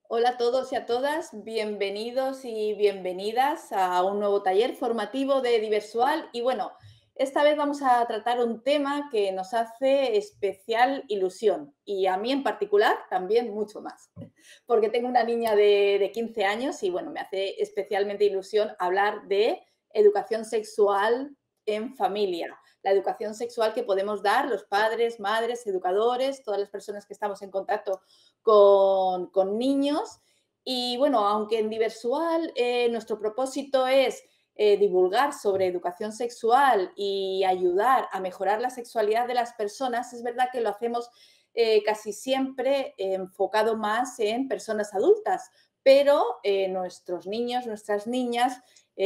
Hola a todos y a todas, bienvenidos y bienvenidas a un nuevo taller formativo de Diversual. Y bueno, esta vez vamos a tratar un tema que nos hace especial ilusión y a mí en particular también mucho más, porque tengo una niña de 15 años y bueno, me hace especialmente ilusión hablar de educación sexual en familia, la educación sexual que podemos dar los padres, madres, educadores, todas las personas que estamos en contacto con niños. Y bueno, aunque en Diversual nuestro propósito es divulgar sobre educación sexual y ayudar a mejorar la sexualidad de las personas, es verdad que lo hacemos casi siempre enfocado más en personas adultas, pero nuestros niños, nuestras niñas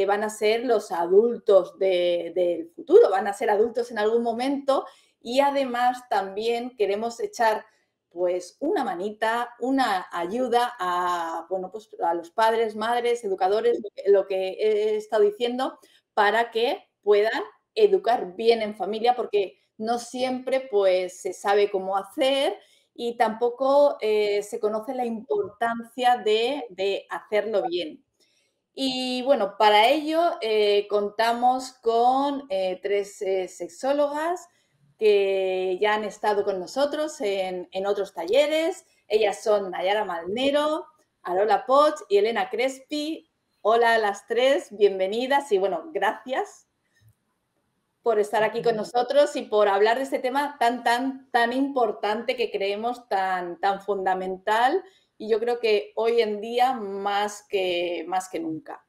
van a ser los adultos del futuro, van a ser adultos en algún momento y además también queremos echar pues una manita, una ayuda a, bueno, pues a los padres, madres, educadores, lo que he estado diciendo, para que puedan educar bien en familia, porque no siempre pues se sabe cómo hacer y tampoco se conoce la importancia de hacerlo bien. Y bueno, para ello contamos con tres sexólogas que ya han estado con nosotros en otros talleres. Ellas son Nayara Malnero, Arola Poch y Elena Crespi. Hola a las tres, bienvenidas y bueno, gracias por estar aquí con nosotros y por hablar de este tema tan importante que creemos tan fundamental y yo creo que hoy en día más que nunca.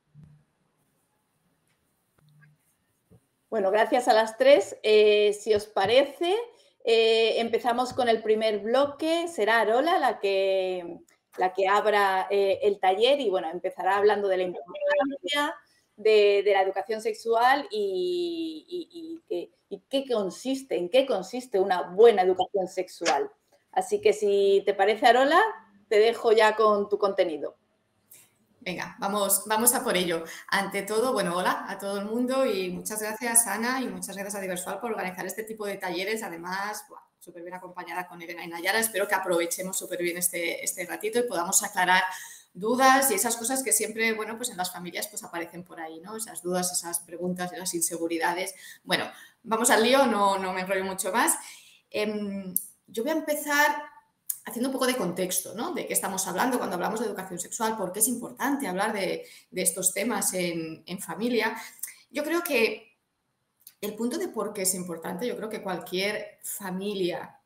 Bueno, gracias a las tres. Si os parece, empezamos con el primer bloque. Será Arola la que abra el taller y bueno, empezará hablando de la importancia de la educación sexual y en qué consiste una buena educación sexual. Así que si te parece, Arola, te dejo ya con tu contenido. Venga, vamos a por ello. Ante todo, bueno, hola a todo el mundo y muchas gracias, Ana, y muchas gracias a Diversual por organizar este tipo de talleres. Además, súper bien acompañada con Elena y Nayara. Espero que aprovechemos súper bien este ratito y podamos aclarar dudas y esas cosas que siempre, bueno, pues en las familias pues aparecen por ahí, ¿no? Esas dudas, esas preguntas, esas inseguridades. Bueno, vamos al lío, no me enrollo mucho más. Yo voy a empezar haciendo un poco de contexto, ¿no? De qué estamos hablando cuando hablamos de educación sexual, por qué es importante hablar de estos temas en familia. Yo creo que el punto de por qué es importante, yo creo que cualquier familia,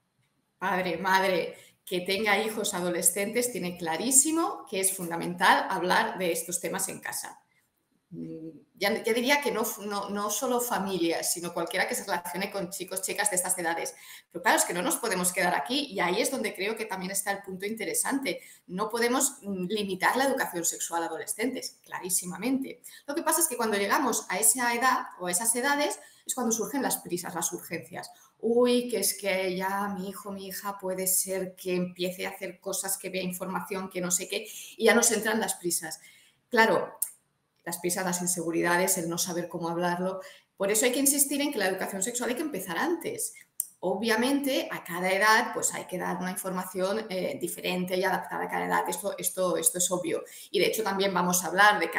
padre, madre, que tenga hijos adolescentes, tiene clarísimo que es fundamental hablar de estos temas en casa. Ya diría que no solo familias, sino cualquiera que se relacione con chicos, chicas de estas edades. Pero claro, es que no nos podemos quedar aquí y ahí es donde creo que también está el punto interesante. No podemos limitar la educación sexual a adolescentes, clarísimamente. Lo que pasa es que cuando llegamos a esa edad o a esas edades es cuando surgen las prisas, las urgencias. Uy, que es que ya mi hijo, mi hija puede ser que empiece a hacer cosas, que vea información, que no sé qué, y ya nos entran las prisas. Claro, las prisas, las inseguridades, el no saber cómo hablarlo. Por eso hay que insistir en que la educación sexual hay que empezar antes. Obviamente, a cada edad pues hay que dar una información diferente y adaptada a cada edad. Esto es obvio. Y de hecho también vamos a hablar de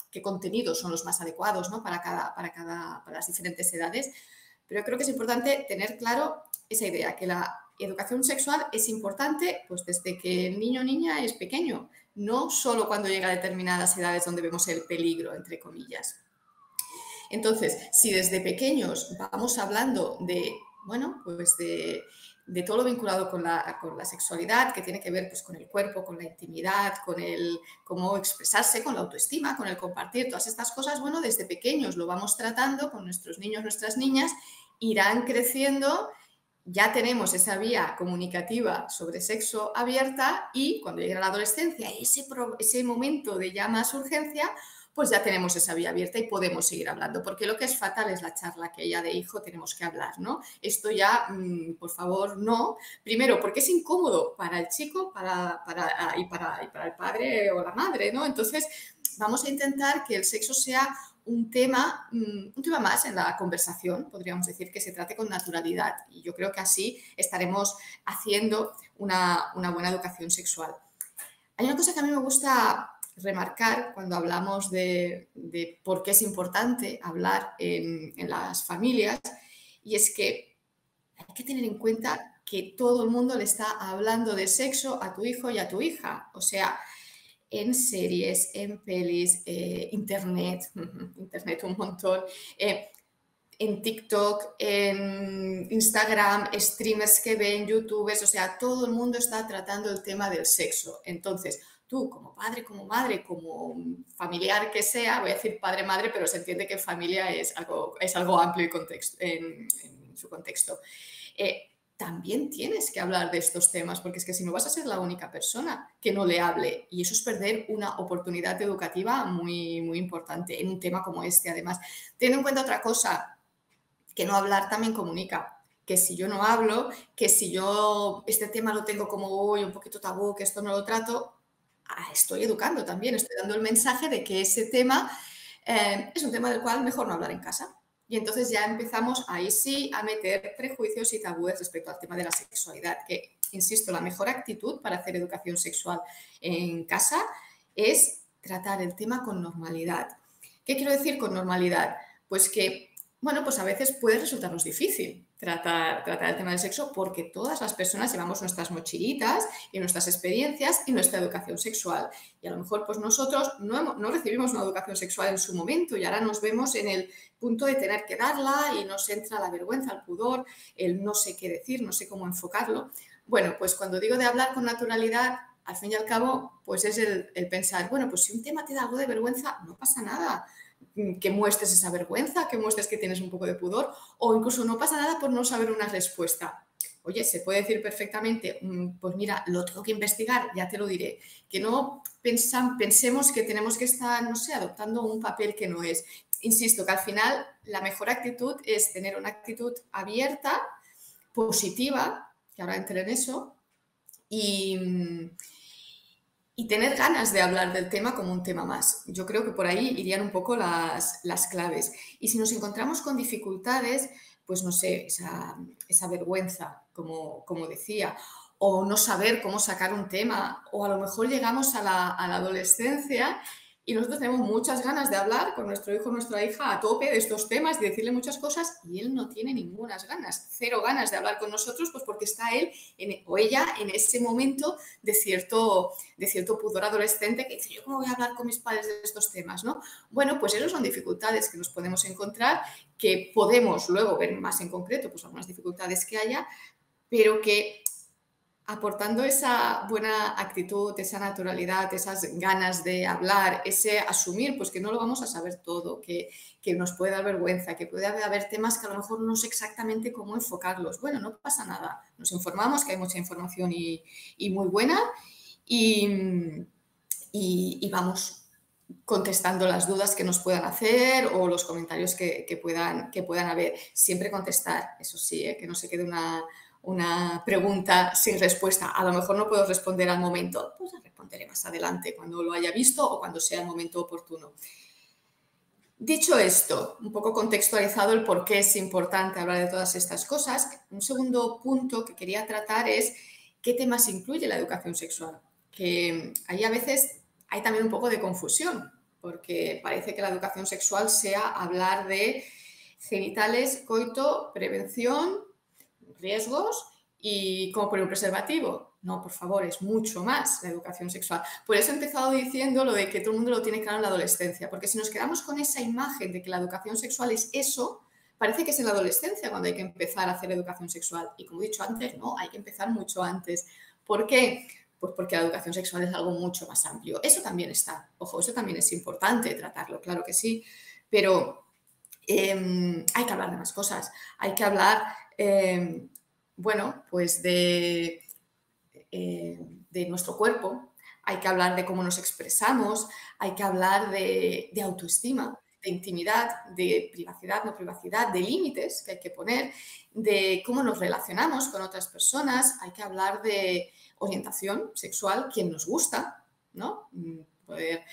qué contenidos son los más adecuados, ¿no? para las diferentes edades. Pero creo que es importante tener claro esa idea, que la educación sexual es importante pues desde que el niño o niña es pequeño, no solo cuando llega a determinadas edades donde vemos el peligro, entre comillas. Entonces, si desde pequeños vamos hablando de, bueno, pues de todo lo vinculado con la sexualidad, que tiene que ver pues, con el cuerpo, con la intimidad, con el cómo expresarse, con la autoestima, con el compartir, todas estas cosas, bueno, desde pequeños lo vamos tratando con nuestros niños, nuestras niñas, irán creciendo, ya tenemos esa vía comunicativa sobre sexo abierta y cuando llega la adolescencia, ese momento de ya más urgencia, pues ya tenemos esa vía abierta y podemos seguir hablando, porque lo que es fatal es la charla aquella de hijo, tenemos que hablar, ¿no? Esto ya, por favor, no. Primero, porque es incómodo para el chico y para el padre o la madre, ¿no? Entonces, vamos a intentar que el sexo sea un tema más en la conversación, podríamos decir, que se trate con naturalidad. Y yo creo que así estaremos haciendo una buena educación sexual. Hay una cosa que a mí me gusta remarcar cuando hablamos de por qué es importante hablar en las familias, y es que hay que tener en cuenta que todo el mundo le está hablando de sexo a tu hijo y a tu hija. O sea, en series, en pelis, internet, internet un montón, en TikTok, en Instagram, streamers que ven, youtubers, o sea, todo el mundo está tratando el tema del sexo. Entonces, tú como padre, como madre, como familiar que sea, voy a decir padre-madre, pero se entiende que familia es algo amplio en su contexto. También tienes que hablar de estos temas, porque es que si no vas a ser la única persona que no le hable, y eso es perder una oportunidad educativa muy, muy importante en un tema como este. Además, teniendo en cuenta otra cosa, que no hablar también comunica, que si yo no hablo, que si yo este tema lo tengo como hoy un poquito tabú, que esto no lo trato, estoy educando también, estoy dando el mensaje de que ese tema es un tema del cual mejor no hablar en casa. Y entonces ya empezamos ahí sí a meter prejuicios y tabúes respecto al tema de la sexualidad, que, insisto, la mejor actitud para hacer educación sexual en casa es tratar el tema con normalidad. ¿Qué quiero decir con normalidad? Pues que, bueno, pues a veces puede resultarnos difícil tratar el tema del sexo porque todas las personas llevamos nuestras mochilitas y nuestras experiencias y nuestra educación sexual. Y a lo mejor pues nosotros no recibimos una educación sexual en su momento y ahora nos vemos en el punto de tener que darla y nos entra la vergüenza, el pudor, el no sé qué decir, no sé cómo enfocarlo. Bueno, pues cuando digo de hablar con naturalidad, al fin y al cabo, pues es el pensar, bueno, pues si un tema te da algo de vergüenza, no pasa nada. Que muestres esa vergüenza, que muestres que tienes un poco de pudor, o incluso no pasa nada por no saber una respuesta. Oye, se puede decir perfectamente, pues mira, lo tengo que investigar, ya te lo diré. Que no pensemos que tenemos que estar, no sé, adoptando un papel que no es. Insisto, que al final la mejor actitud es tener una actitud abierta, positiva, que ahora entré en eso, y tener ganas de hablar del tema como un tema más. Yo creo que por ahí irían un poco las claves. Y si nos encontramos con dificultades, pues no sé, esa vergüenza, como decía, o no saber cómo sacar un tema, o a lo mejor llegamos a la adolescencia y nosotros tenemos muchas ganas de hablar con nuestro hijo o nuestra hija a tope de estos temas, de decirle muchas cosas, y él no tiene ninguna ganas, cero ganas de hablar con nosotros, pues porque está él o ella en ese momento de cierto pudor adolescente que dice, ¿yo cómo voy a hablar con mis padres de estos temas, no? Bueno, pues esas son dificultades que nos podemos encontrar, que podemos luego ver más en concreto, pues algunas dificultades que haya, pero que aportando esa buena actitud, esa naturalidad, esas ganas de hablar, ese asumir, pues que no lo vamos a saber todo, que nos puede dar vergüenza, que puede haber temas que a lo mejor no sé exactamente cómo enfocarlos. Bueno, no pasa nada. Nos informamos, que hay mucha información y muy buena, y vamos contestando las dudas que nos puedan hacer o los comentarios que puedan haber. Siempre contestar, eso sí, que no se quede una pregunta sin respuesta. A lo mejor no puedo responder al momento, pues la responderé más adelante cuando lo haya visto o cuando sea el momento oportuno. Dicho esto, un poco contextualizado el por qué es importante hablar de todas estas cosas, un segundo punto que quería tratar es qué temas incluye la educación sexual. Que ahí a veces hay también un poco de confusión, porque parece que la educación sexual sea hablar de genitales, coito, prevención, riesgos y cómo poner un preservativo. No, por favor, es mucho más la educación sexual. Por eso he empezado diciendo lo de que todo el mundo lo tiene claro en la adolescencia, porque si nos quedamos con esa imagen de que la educación sexual es eso, parece que es en la adolescencia cuando hay que empezar a hacer educación sexual. Y como he dicho antes, no, hay que empezar mucho antes. ¿Por qué? Pues porque la educación sexual es algo mucho más amplio. Eso también está, ojo, eso también es importante tratarlo, claro que sí, pero hay que hablar de más cosas. Hay que hablar, bueno, pues de nuestro cuerpo, hay que hablar de cómo nos expresamos, hay que hablar de autoestima, de intimidad, de privacidad, no privacidad, de límites que hay que poner, de cómo nos relacionamos con otras personas, hay que hablar de orientación sexual, quién nos gusta, ¿no? Poder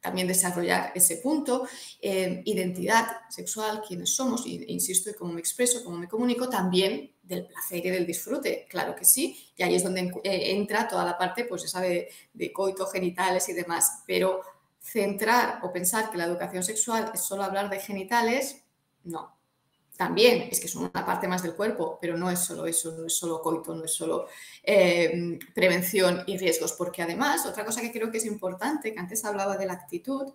también desarrollar ese punto. Identidad sexual, quiénes somos, insisto, y cómo me expreso, cómo me comunico, también del placer y del disfrute, claro que sí. Y ahí es donde entra toda la parte, pues esa de coito, genitales y demás. Pero centrar o pensar que la educación sexual es solo hablar de genitales, no. También es que son una parte más del cuerpo, pero no es solo eso, no es solo coito, no es solo prevención y riesgos, porque además, otra cosa que creo que es importante, que antes hablaba de la actitud,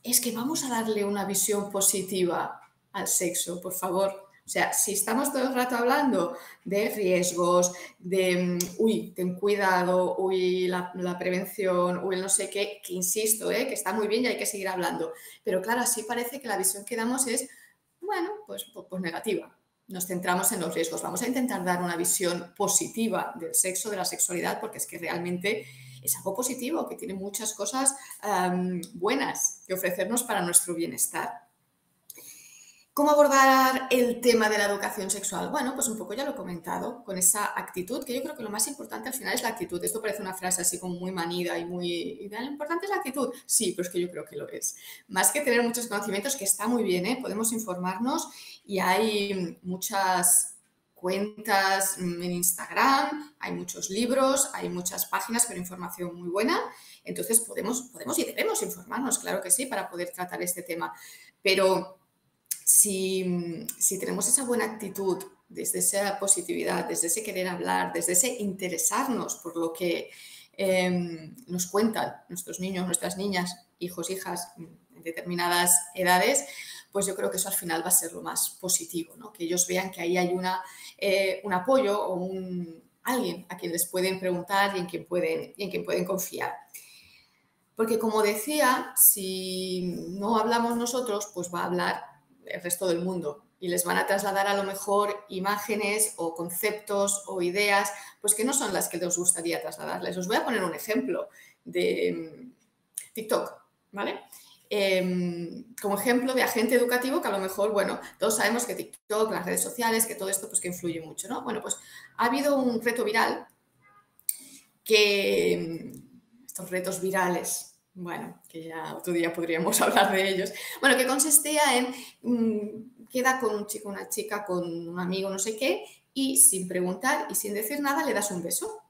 es que vamos a darle una visión positiva al sexo, por favor. O sea, si estamos todo el rato hablando de riesgos, de, uy, ten cuidado, uy, la prevención, uy, no sé qué, que insisto, que está muy bien y hay que seguir hablando. Pero claro, así parece que la visión que damos es, bueno, pues negativa. Nos centramos en los riesgos. Vamos a intentar dar una visión positiva del sexo, de la sexualidad, porque es que realmente es algo positivo, que tiene muchas cosas buenas que ofrecernos para nuestro bienestar. ¿Cómo abordar el tema de la educación sexual? Bueno, pues un poco ya lo he comentado, con esa actitud, que yo creo que lo más importante al final es la actitud. Esto parece una frase así como muy manida y muy... Lo importante es la actitud. Sí, pero es que yo creo que lo es. Más que tener muchos conocimientos, que está muy bien, podemos informarnos y hay muchas cuentas en Instagram, hay muchos libros, hay muchas páginas con información muy buena. Entonces podemos y debemos informarnos, claro que sí, para poder tratar este tema. Pero si tenemos esa buena actitud, desde esa positividad, desde ese querer hablar, desde ese interesarnos por lo que nos cuentan nuestros niños, nuestras niñas, hijos, hijas en determinadas edades, pues yo creo que eso al final va a ser lo más positivo, ¿no? Que ellos vean que ahí hay un apoyo o alguien a quien les pueden preguntar y en quien pueden confiar. Porque como decía, si no hablamos nosotros, pues va a hablar el resto del mundo y les van a trasladar a lo mejor imágenes o conceptos o ideas pues que no son las que les gustaría trasladarles. Os voy a poner un ejemplo de TikTok, ¿vale? Como ejemplo de agente educativo que a lo mejor, bueno, todos sabemos que TikTok, las redes sociales, que todo esto pues que influye mucho, ¿no? Bueno, pues ha habido un reto viral que... estos retos virales, bueno, que ya otro día podríamos hablar de ellos, bueno, que consistía en queda con un chico, una chica, con un amigo, no sé qué, y sin preguntar y sin decir nada le das un beso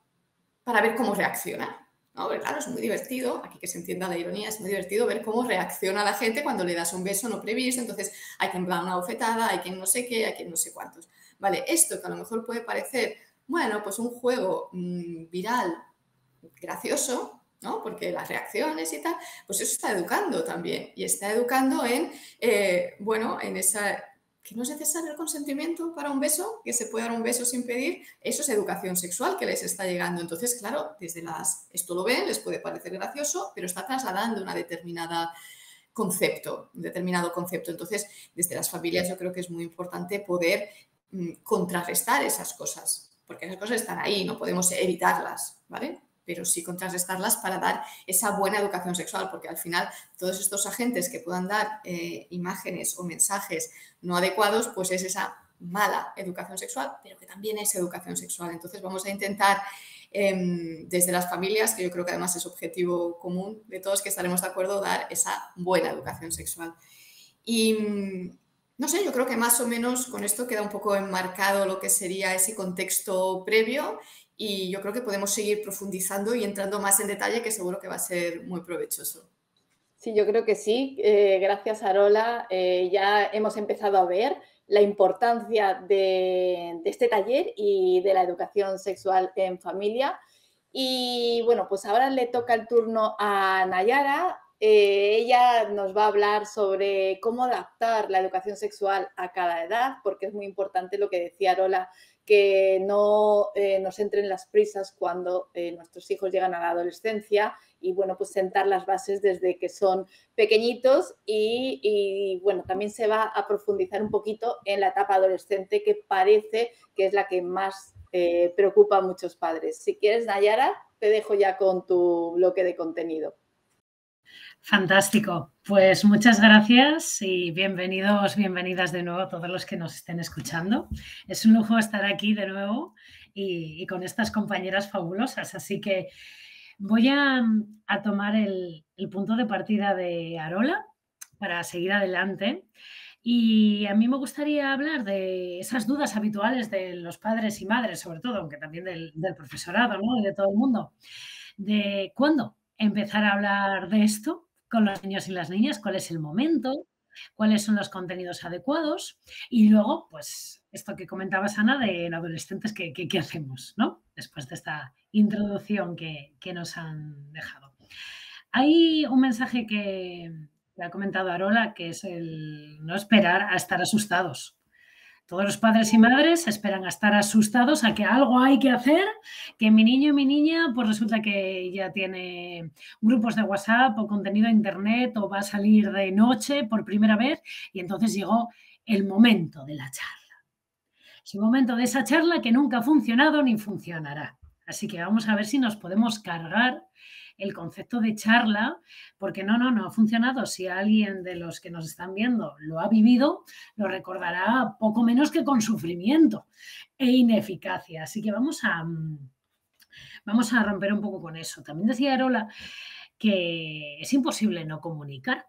para ver cómo reacciona. ¿No? Porque, claro, es muy divertido, aquí que se entienda la ironía, es muy divertido ver cómo reacciona la gente cuando le das un beso no previsto, entonces hay quien da una bofetada, hay quien no sé qué, hay quien no sé cuántos. Vale, esto que a lo mejor puede parecer, bueno, pues un juego viral gracioso, ¿no? Porque las reacciones y tal, pues eso está educando también. Y está educando en, bueno, en esa... que no es necesario el consentimiento para un beso, que se puede dar un beso sin pedir, eso es educación sexual que les está llegando. Entonces, claro, esto lo ven, les puede parecer gracioso, pero está trasladando un determinado concepto. Entonces, desde las familias yo creo que es muy importante poder contrarrestar esas cosas, porque esas cosas están ahí, no podemos evitarlas, ¿vale? Pero sí contrarrestarlas para dar esa buena educación sexual, porque al final todos estos agentes que puedan dar imágenes o mensajes no adecuados, pues es esa mala educación sexual, pero que también es educación sexual. Entonces vamos a intentar desde las familias, que yo creo que además es objetivo común de todos, que estaremos de acuerdo, dar esa buena educación sexual. Y no sé, yo creo que más o menos con esto queda un poco enmarcado lo que sería ese contexto previo. Y yo creo que podemos seguir profundizando y entrando más en detalle, que seguro que va a ser muy provechoso. Sí, yo creo que sí. Gracias, Arola. Ya hemos empezado a ver la importancia de este taller y de la educación sexual en familia. Y bueno, pues ahora le toca el turno a Nayara. Ella nos va a hablar sobre cómo adaptar la educación sexual a cada edad, porque es muy importante lo que decía Arola, que no nos entren las prisas cuando nuestros hijos llegan a la adolescencia y, bueno, pues sentar las bases desde que son pequeñitos y, bueno, también se va a profundizar un poquito en la etapa adolescente, que parece que es la que más preocupa a muchos padres. Si quieres, Nayara, te dejo ya con tu bloque de contenido. Fantástico. Pues muchas gracias y bienvenidos, bienvenidas de nuevo a todos los que nos estén escuchando. Es un lujo estar aquí de nuevo y con estas compañeras fabulosas. Así que Voy a tomar el punto de partida de Arola para seguir adelante. Y a mí me gustaría hablar de esas dudas habituales de los padres y madres, sobre todo, aunque también del profesorado, ¿no? Y de todo el mundo, de cuándo empezar a hablar de esto con los niños y las niñas, cuál es el momento, cuáles son los contenidos adecuados y luego, pues, esto que comentabas, Ana, de en adolescentes, ¿qué hacemos, ¿no? Después de esta introducción que nos han dejado. Hay un mensaje que ha comentado Arola, que es el no esperar a estar asustados. Todos los padres y madres esperan a estar asustados a que algo hay que hacer, que mi niño y mi niña, pues resulta que ya tiene grupos de WhatsApp o contenido a internet o va a salir de noche por primera vez y entonces llegó el momento de la charla. Es el momento de esa charla que nunca ha funcionado ni funcionará. Así que vamos a ver si nos podemos cargar el concepto de charla, porque no ha funcionado. Si alguien de los que nos están viendo lo ha vivido, lo recordará poco menos que con sufrimiento e ineficacia. Así que vamos a romper un poco con eso. También decía Arola que es imposible no comunicar.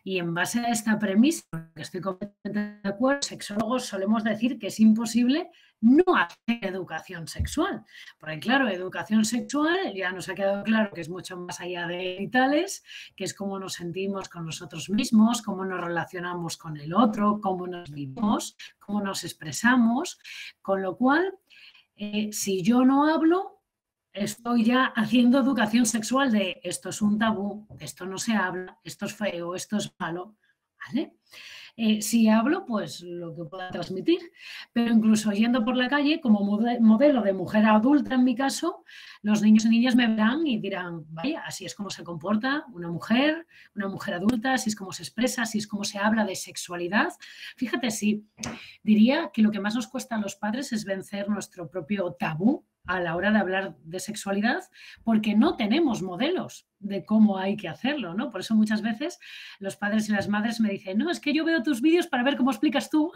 Y en base a esta premisa, que estoy completamente de acuerdo, sexólogos solemos decir que es imposible no hacer educación sexual. Porque claro, educación sexual ya nos ha quedado claro que es mucho más allá de genitales, que es cómo nos sentimos con nosotros mismos, cómo nos relacionamos con el otro, cómo nos vivimos, cómo nos expresamos. Con lo cual, si yo no hablo, estoy ya haciendo educación sexual de esto es un tabú, esto no se habla, esto es feo, esto es malo, ¿vale? Si hablo, pues lo que pueda transmitir, pero incluso yendo por la calle como modelo de mujer adulta en mi caso, los niños y niñas me verán y dirán, vaya, así es como se comporta una mujer adulta, así es como se expresa, así es como se habla de sexualidad. Fíjate, sí, diría que lo que más nos cuesta a los padres es vencer nuestro propio tabú a la hora de hablar de sexualidad, porque no tenemos modelos de cómo hay que hacerlo, ¿no? Por eso muchas veces los padres y las madres me dicen, no, es que yo veo tus vídeos para ver cómo explicas tú,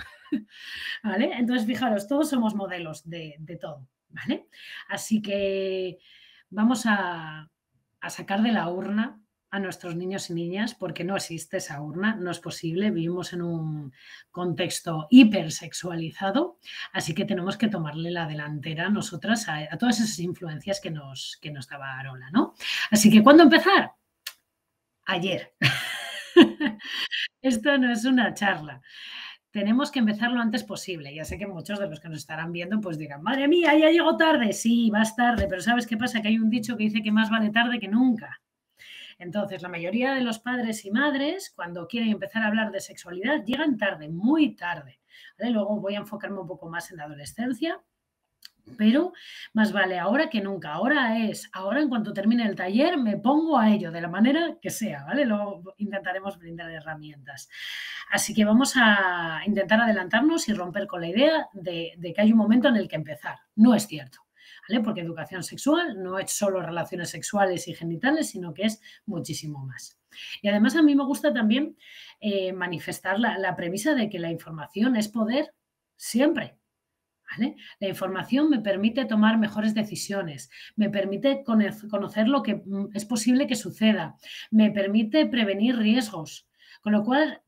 ¿vale? Entonces, fijaros, todos somos modelos de todo, ¿vale? Así que vamos a sacar de la urna a nuestros niños y niñas, porque no existe esa urna, no es posible, vivimos en un contexto hipersexualizado, así que tenemos que tomarle la delantera nosotras a todas esas influencias que nos daba Arola, ¿no? Así que, ¿cuándo empezar? Ayer. Esto no es una charla. Tenemos que empezar lo antes posible. Ya sé que muchos de los que nos estarán viendo pues dirán, madre mía, ya llego tarde. Sí, vas tarde, pero ¿sabes qué pasa? Que hay un dicho que dice que más vale tarde que nunca. Entonces, la mayoría de los padres y madres, cuando quieren empezar a hablar de sexualidad, llegan tarde, muy tarde. ¿Vale? Luego voy a enfocarme un poco más en la adolescencia, pero más vale ahora que nunca. Ahora en cuanto termine el taller, me pongo a ello de la manera que sea, ¿vale? Luego intentaremos brindar herramientas. Así que vamos a intentar adelantarnos y romper con la idea de que hay un momento en el que empezar. No es cierto. ¿Vale? Porque educación sexual no es solo relaciones sexuales y genitales, sino que es muchísimo más. Y además a mí me gusta también manifestar la premisa de que la información es poder siempre. ¿Vale? La información me permite tomar mejores decisiones, me permite conocer lo que es posible que suceda, me permite prevenir riesgos. Con lo cual,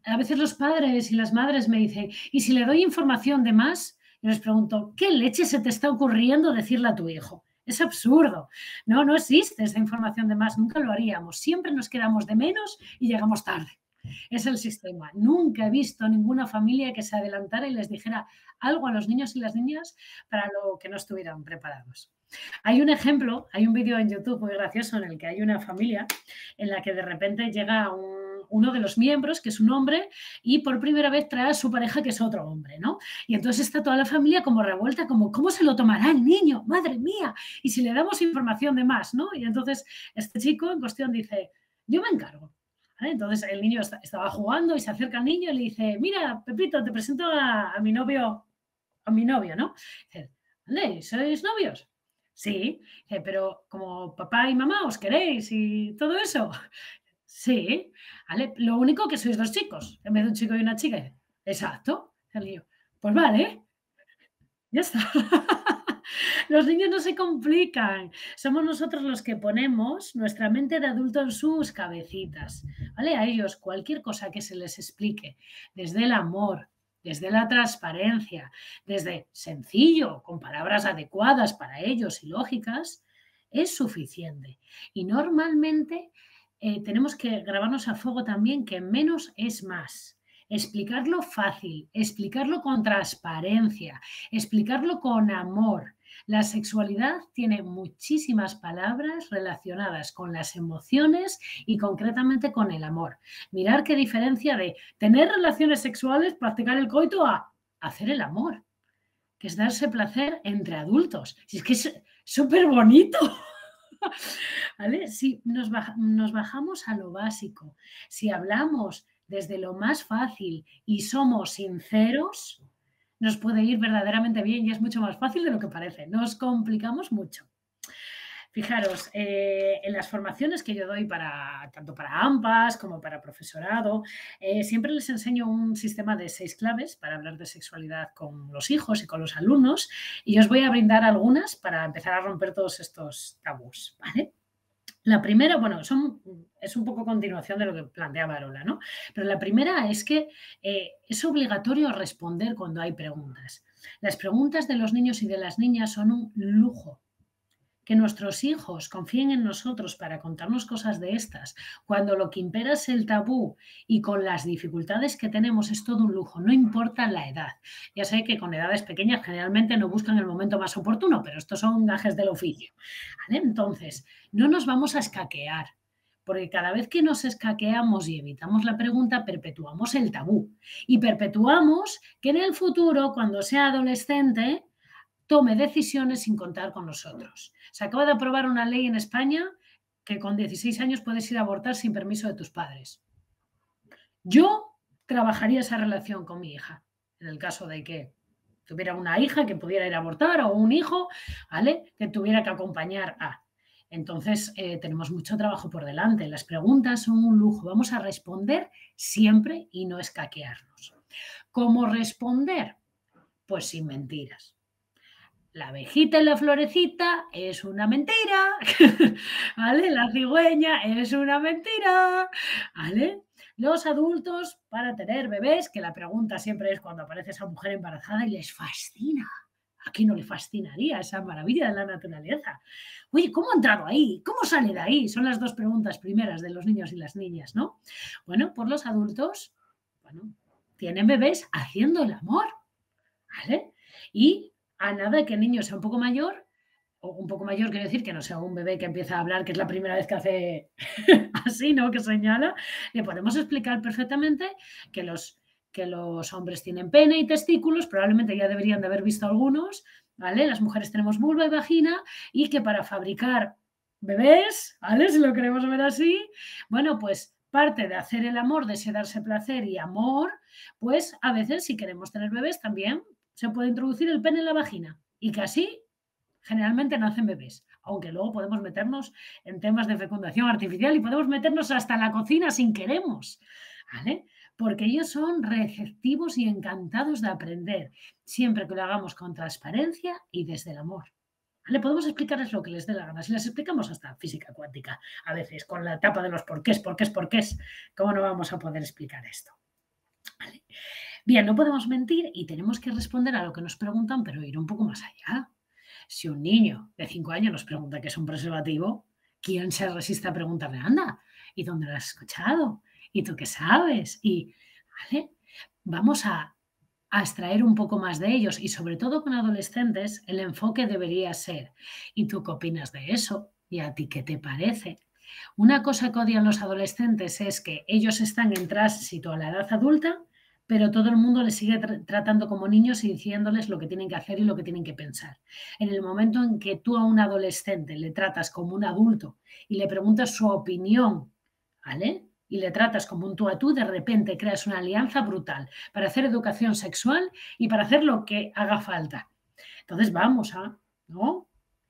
a veces los padres y las madres me dicen, ¿y si le doy información de más? Yo les pregunto, ¿qué leche se te está ocurriendo decirle a tu hijo? Es absurdo. No existe esa información de más, nunca lo haríamos. Siempre nos quedamos de menos y llegamos tarde. Es el sistema. Nunca he visto ninguna familia que se adelantara y les dijera algo a los niños y las niñas para lo que no estuvieran preparados. Hay un ejemplo, hay un vídeo en YouTube muy gracioso en el que hay una familia en la que de repente llega uno de los miembros, que es un hombre, y por primera vez trae a su pareja, que es otro hombre, ¿no? Y entonces está toda la familia como revuelta, como, ¿cómo se lo tomará el niño? ¡Madre mía! Y si le damos información de más, ¿no? Y entonces este chico en cuestión dice, yo me encargo. ¿Vale? Entonces el niño estaba jugando y se acerca al niño y le dice, mira, Pepito, te presento a mi novio, ¿no? Dice, ¿vale? ¿Sois novios? Sí, pero como papá y mamá os queréis y todo eso. Sí, ¿vale? Lo único que sois dos chicos, en vez de un chico y una chica. Exacto. El niño, pues vale, ya está. Los niños no se complican, somos nosotros los que ponemos nuestra mente de adulto en sus cabecitas, ¿vale? A ellos cualquier cosa que se les explique, desde el amor, desde la transparencia, desde sencillo, con palabras adecuadas para ellos y lógicas, es suficiente. Y normalmente tenemos que grabarnos a fuego también que menos es más. Explicarlo fácil, explicarlo con transparencia, explicarlo con amor. La sexualidad tiene muchísimas palabras relacionadas con las emociones y concretamente con el amor. Mirar qué diferencia de tener relaciones sexuales, practicar el coito, a hacer el amor, que es darse placer entre adultos. Si es que es súper bonito. ¿Vale? Si nos bajamos a lo básico, si hablamos desde lo más fácil y somos sinceros, nos puede ir verdaderamente bien y es mucho más fácil de lo que parece. Nos complicamos mucho. Fijaros, en las formaciones que yo doy tanto para AMPAs como para profesorado, siempre les enseño un sistema de 6 claves para hablar de sexualidad con los hijos y con los alumnos, y os voy a brindar algunas para empezar a romper todos estos tabús, ¿vale? La primera, bueno, es un poco continuación de lo que planteaba Arola, ¿no? Pero la primera es que es obligatorio responder cuando hay preguntas. Las preguntas de los niños y de las niñas son un lujo. Que nuestros hijos confíen en nosotros para contarnos cosas de estas, cuando lo que impera es el tabú y con las dificultades que tenemos es todo un lujo, no importa la edad. Ya sé que con edades pequeñas generalmente no buscan el momento más oportuno, pero estos son gajes del oficio, ¿vale? Entonces, no nos vamos a escaquear, porque cada vez que nos escaqueamos y evitamos la pregunta, perpetuamos el tabú y perpetuamos que en el futuro, cuando sea adolescente, tome decisiones sin contar con nosotros. Se acaba de aprobar una ley en España que con 16 años puedes ir a abortar sin permiso de tus padres. Yo trabajaría esa relación con mi hija, en el caso de que tuviera una hija que pudiera ir a abortar o un hijo, ¿vale?, que tuviera que acompañar a. Entonces, tenemos mucho trabajo por delante. Las preguntas son un lujo. Vamos a responder siempre y no escaquearnos. ¿Cómo responder? Pues sin mentiras. La abejita y la florecita es una mentira, ¿vale? La cigüeña es una mentira, ¿vale? Los adultos, para tener bebés, que la pregunta siempre es cuando aparece esa mujer embarazada y les fascina. ¿A quién no le fascinaría esa maravilla de la naturaleza? Oye, ¿cómo ha entrado ahí? ¿Cómo sale de ahí? Son las dos preguntas primeras de los niños y las niñas, ¿no? Bueno, pues los adultos, bueno, tienen bebés haciendo el amor, ¿vale? Y a nada de que el niño sea un poco mayor, o un poco mayor quiere decir que no sea un bebé que empieza a hablar, que es la primera vez que hace así, ¿no?, que señala, le podemos explicar perfectamente que los hombres tienen pene y testículos, probablemente ya deberían de haber visto algunos, ¿vale? Las mujeres tenemos vulva y vagina y que para fabricar bebés, ¿vale?, si lo queremos ver así, bueno, pues parte de hacer el amor, de ese darse placer y amor, pues a veces si queremos tener bebés también se puede introducir el pene en la vagina y que así generalmente nacen bebés, aunque luego podemos meternos en temas de fecundación artificial y podemos meternos hasta en la cocina sin queremos, ¿vale? Porque ellos son receptivos y encantados de aprender, siempre que lo hagamos con transparencia y desde el amor. ¿Vale? Podemos explicarles lo que les dé la gana. Si les explicamos hasta física cuántica, a veces con la etapa de los porqués, ¿cómo no vamos a poder explicar esto? ¿Vale? Bien, no podemos mentir y tenemos que responder a lo que nos preguntan, pero ir un poco más allá. Si un niño de 5 años nos pregunta qué es un preservativo, ¿quién se resiste a preguntarle, anda, ¿y dónde lo has escuchado? ¿Y tú qué sabes? Y, ¿vale? Vamos a extraer un poco más de ellos y sobre todo con adolescentes el enfoque debería ser, ¿y tú qué opinas de eso? ¿Y a ti qué te parece? Una cosa que odian los adolescentes es que ellos están en tránsito a la edad adulta, pero todo el mundo les sigue tratando como niños y diciéndoles lo que tienen que hacer y lo que tienen que pensar. En el momento en que tú a un adolescente le tratas como un adulto y le preguntas su opinión, ¿vale?, y le tratas como un tú a tú, de repente creas una alianza brutal para hacer educación sexual y para hacer lo que haga falta. Entonces vamos a, ¿no?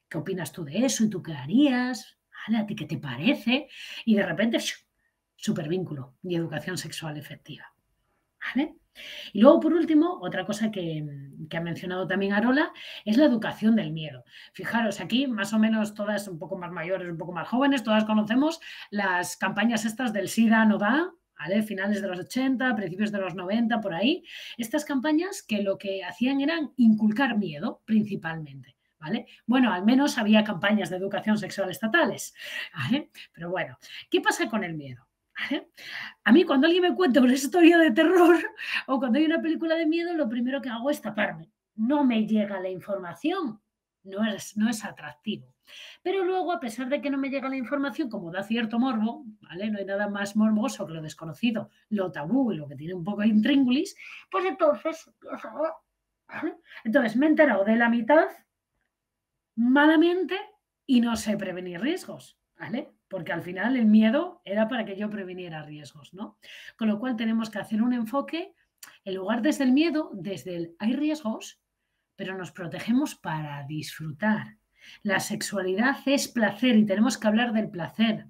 ¿Qué opinas tú de eso? ¿Y tú qué harías? ¿Vale? ¿A ti qué te parece? Y de repente, supervínculo y educación sexual efectiva. ¿vale? Y luego, por último, otra cosa que ha mencionado también Arola es la educación del miedo. Fijaros, aquí más o menos todas un poco más mayores, un poco más jóvenes, todas conocemos las campañas estas del SIDA no da, ¿vale? Finales de los 80, principios de los 90, por ahí. Estas campañas que lo que hacían eran inculcar miedo, principalmente. ¿Vale? Bueno, al menos había campañas de educación sexual estatales, ¿vale? Pero bueno, ¿qué pasa con el miedo? ¿Vale? A mí cuando alguien me cuenta una historia de terror o cuando hay una película de miedo, lo primero que hago es taparme. No me llega la información, no es atractivo. Pero luego, a pesar de que no me llega la información, como da cierto morbo, ¿vale? No hay nada más morboso que lo desconocido, lo tabú y lo que tiene un poco de intríngulis, pues entonces, ¿vale? Entonces me he enterado de la mitad malamente y no sé prevenir riesgos, ¿vale? Porque al final el miedo era para que yo previniera riesgos, ¿no? Con lo cual tenemos que hacer un enfoque, en lugar desde el miedo, desde el hay riesgos, pero nos protegemos para disfrutar. La sexualidad es placer y tenemos que hablar del placer,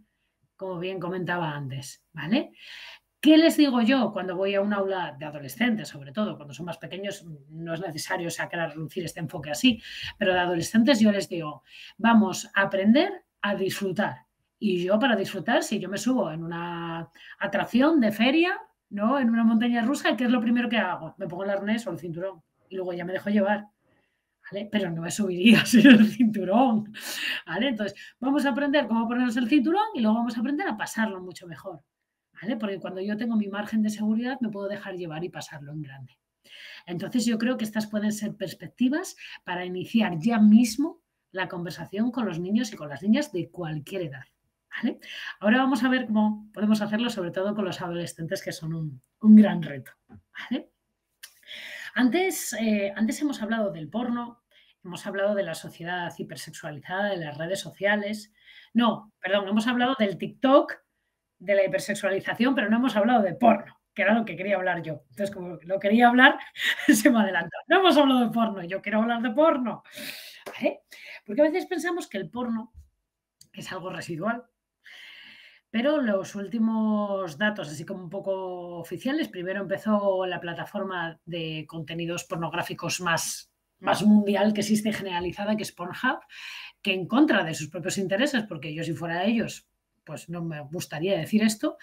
como bien comentaba antes, ¿vale? ¿Qué les digo yo cuando voy a un aula de adolescentes, sobre todo cuando son más pequeños? No es necesario sacar a relucir este enfoque así, pero de adolescentes yo les digo, vamos a aprender a disfrutar. Y yo para disfrutar, si yo me subo en una atracción de feria, ¿no? En una montaña rusa, ¿qué es lo primero que hago? Me pongo el arnés o el cinturón y luego ya me dejo llevar, ¿vale? Pero no me subiría sin el cinturón, ¿vale? Entonces, vamos a aprender cómo ponernos el cinturón y luego vamos a aprender a pasarlo mucho mejor. ¿Vale? Porque cuando yo tengo mi margen de seguridad me puedo dejar llevar y pasarlo en grande. Entonces yo creo que estas pueden ser perspectivas para iniciar ya mismo la conversación con los niños y con las niñas de cualquier edad. ¿Vale? Ahora vamos a ver cómo podemos hacerlo, sobre todo con los adolescentes, que son un gran reto. ¿Vale? Antes hemos hablado del porno, hemos hablado de la sociedad hipersexualizada, de las redes sociales. No, perdón, hemos hablado del TikTok, de la hipersexualización, pero no hemos hablado de porno, que era lo que quería hablar yo. Entonces, como lo quería hablar, se me adelantó. No hemos hablado de porno, yo quiero hablar de porno. ¿Vale? Porque a veces pensamos que el porno es algo residual, pero los últimos datos, así como un poco oficiales, primero empezó la plataforma de contenidos pornográficos más mundial que existe generalizada, que es Pornhub, que en contra de sus propios intereses, porque yo si fuera ellos, pues no me gustaría decir esto,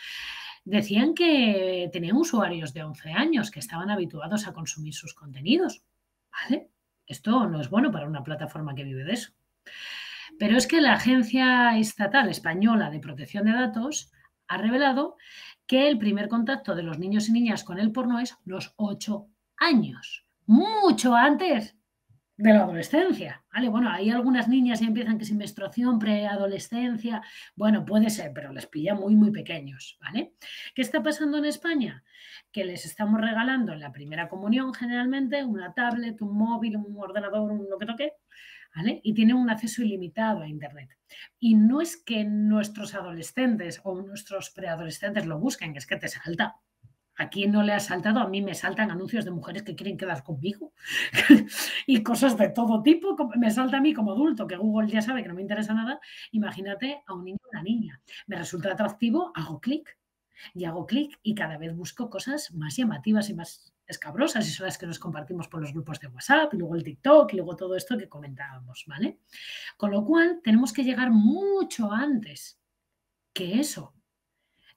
decían que tenían usuarios de 11 años que estaban habituados a consumir sus contenidos. ¿Vale? Esto no es bueno para una plataforma que vive de eso. Pero es que la Agencia Estatal Española de Protección de Datos ha revelado que el primer contacto de los niños y niñas con el porno es los 8 años, mucho antes de la adolescencia, ¿vale? Bueno, hay algunas niñas que empiezan que sin menstruación, preadolescencia, bueno, puede ser, pero les pilla muy, muy pequeños, ¿vale? ¿Qué está pasando en España? Que les estamos regalando en la primera comunión generalmente una tablet, un móvil, un ordenador, lo que toque, ¿vale? Y tienen un acceso ilimitado a Internet. Y no es que nuestros adolescentes o nuestros preadolescentes lo busquen, es que te salta. ¿A quién no le ha saltado? A mí me saltan anuncios de mujeres que quieren quedar conmigo y cosas de todo tipo. Me salta a mí como adulto, que Google ya sabe que no me interesa nada. Imagínate a un niño o una niña. Me resulta atractivo, hago clic y cada vez busco cosas más llamativas y más escabrosas y son las que nos compartimos por los grupos de WhatsApp y luego el TikTok y luego todo esto que comentábamos, ¿vale? Con lo cual tenemos que llegar mucho antes que eso.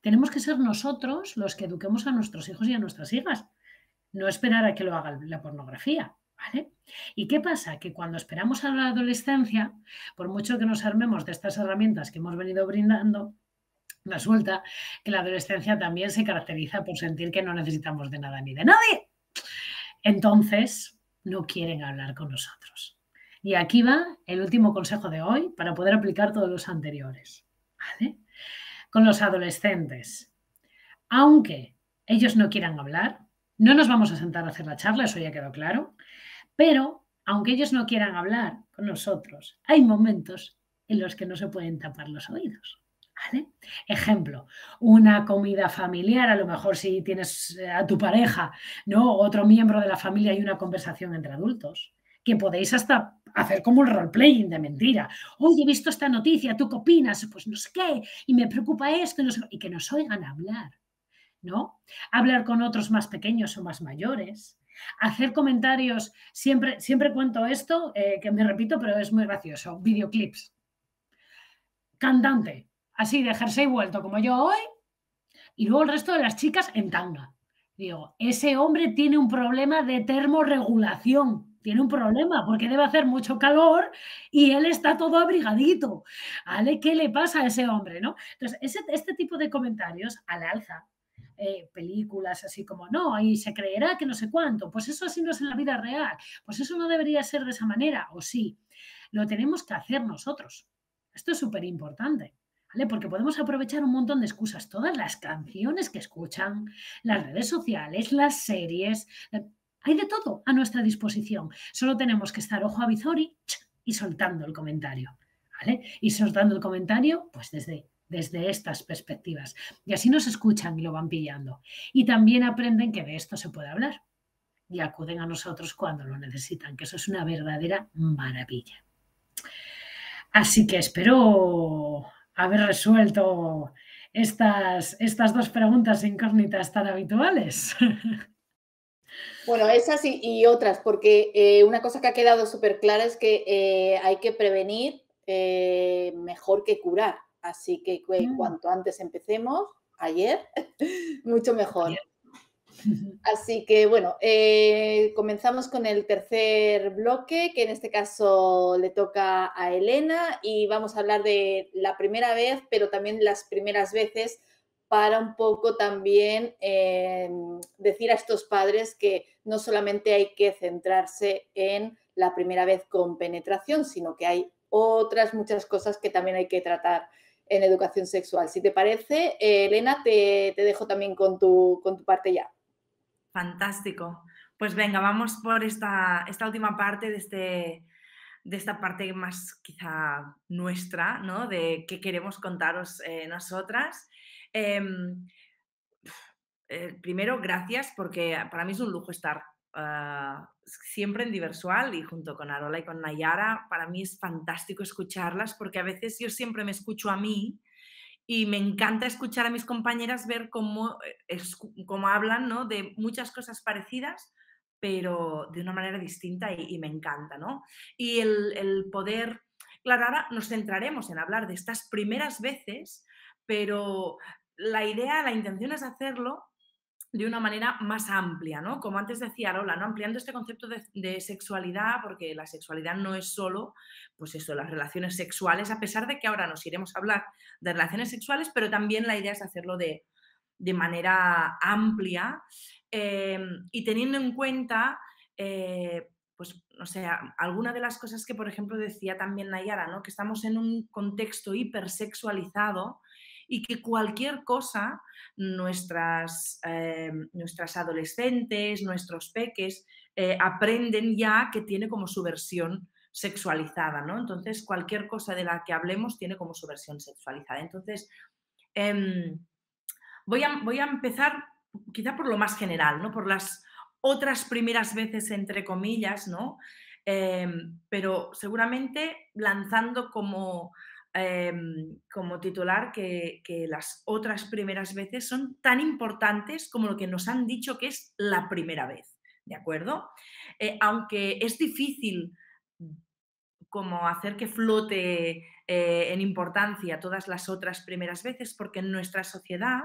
Tenemos que ser nosotros los que eduquemos a nuestros hijos y a nuestras hijas, no esperar a que lo haga la pornografía, ¿vale? ¿Y qué pasa? Que cuando esperamos a la adolescencia, por mucho que nos armemos de estas herramientas que hemos venido brindando, resulta que la adolescencia también se caracteriza por sentir que no necesitamos de nada ni de nadie. Entonces, no quieren hablar con nosotros. Y aquí va el último consejo de hoy para poder aplicar todos los anteriores, ¿vale? Con los adolescentes. Aunque ellos no quieran hablar, no nos vamos a sentar a hacer la charla, eso ya quedó claro, pero aunque ellos no quieran hablar con nosotros, hay momentos en los que no se pueden tapar los oídos. ¿Vale? Ejemplo, una comida familiar, a lo mejor si tienes a tu pareja, ¿no? Otro miembro de la familia y una conversación entre adultos, que podéis hasta hacer como el role-playing de mentira. Oye, he visto esta noticia, ¿tú qué opinas? Pues no sé qué, y me preocupa esto, y, no sé, y que nos oigan hablar. ¿no? Hablar con otros más pequeños o más mayores, hacer comentarios, siempre cuento esto, que me repito, pero es muy gracioso, videoclips. Cantante, así de jersey vuelto como yo hoy, y luego el resto de las chicas en tanga. Digo, ese hombre tiene un problema de termorregulación, tiene un problema porque debe hacer mucho calor y él está todo abrigadito. ¿Vale? ¿Qué le pasa a ese hombre? ¿No? Entonces, este tipo de comentarios al alza, películas así como, no, y se creerá que no sé cuánto, pues eso así no es en la vida real, pues eso no debería ser de esa manera, o sí, lo tenemos que hacer nosotros. Esto es súper importante. ¿Vale? Porque podemos aprovechar un montón de excusas, todas las canciones que escuchan, las redes sociales, las series, hay de todo a nuestra disposición. Solo tenemos que estar ojo a visori y soltando el comentario, ¿vale? Y soltando el comentario, pues desde estas perspectivas. Y así nos escuchan y lo van pillando. Y también aprenden que de esto se puede hablar y acuden a nosotros cuando lo necesitan, que eso es una verdadera maravilla. Así que espero haber resuelto estas dos preguntas incógnitas tan habituales. Bueno, esas y otras, porque una cosa que ha quedado súper clara es que hay que prevenir mejor que curar. Así que cuanto antes empecemos, ayer, mucho mejor. Así que bueno, comenzamos con el tercer bloque, que en este caso le toca a Elena, y vamos a hablar de la primera vez, pero también las primeras veces, para un poco también decir a estos padres que no solamente hay que centrarse en la primera vez con penetración, sino que hay otras muchas cosas que también hay que tratar en educación sexual. Si te parece, Elena, te dejo también con tu parte ya. Fantástico. Pues venga, vamos por esta última parte de esta parte más quizá nuestra, ¿no? De qué queremos contaros nosotras. Primero, gracias, porque para mí es un lujo estar siempre en Diversual y junto con Arola y con Nayara. Para mí es fantástico escucharlas porque a veces yo siempre me escucho a mí y me encanta escuchar a mis compañeras, ver cómo hablan, ¿no? De muchas cosas parecidas, pero de una manera distinta y me encanta, ¿no? Y el poder... Claro, ahora nos centraremos en hablar de estas primeras veces, pero la intención es hacerlo de una manera más amplia, ¿no? Como antes decía Lola, ¿no? Ampliando este concepto de sexualidad, porque la sexualidad no es solo, pues eso, las relaciones sexuales, a pesar de que ahora nos iremos a hablar de relaciones sexuales, pero también la idea es hacerlo de manera amplia y teniendo en cuenta, pues, no sé, alguna de las cosas que, por ejemplo, decía también Nayara, ¿no? Que estamos en un contexto hipersexualizado y que cualquier cosa, nuestras adolescentes, nuestros peques, aprenden ya que tiene como su versión sexualizada, ¿no? Entonces, cualquier cosa de la que hablemos tiene como su versión sexualizada. Entonces, voy a empezar quizá por lo más general, ¿no? Por las otras primeras veces, entre comillas, ¿no? Pero seguramente lanzando como titular que las otras primeras veces son tan importantes como lo que nos han dicho que es la primera vez, ¿de acuerdo? Aunque es difícil como hacer que flote en importancia todas las otras primeras veces, porque en nuestra sociedad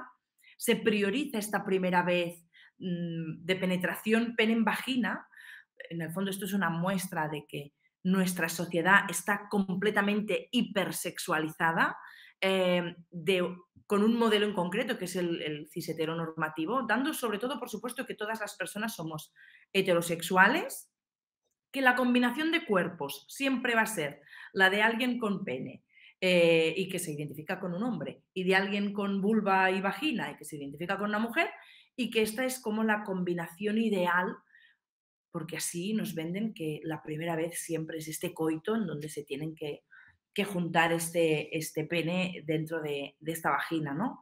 se prioriza esta primera vez de penetración pene en vagina. En el fondo esto es una muestra de que nuestra sociedad está completamente hipersexualizada con un modelo en concreto que es el cis heteronormativo, dando sobre todo, por supuesto, que todas las personas somos heterosexuales, que la combinación de cuerpos siempre va a ser la de alguien con pene y que se identifica con un hombre, y de alguien con vulva y vagina y que se identifica con una mujer, y que esta es como la combinación ideal, porque así nos venden que la primera vez siempre es este coito en donde se tienen que juntar este pene dentro de esta vagina, ¿no?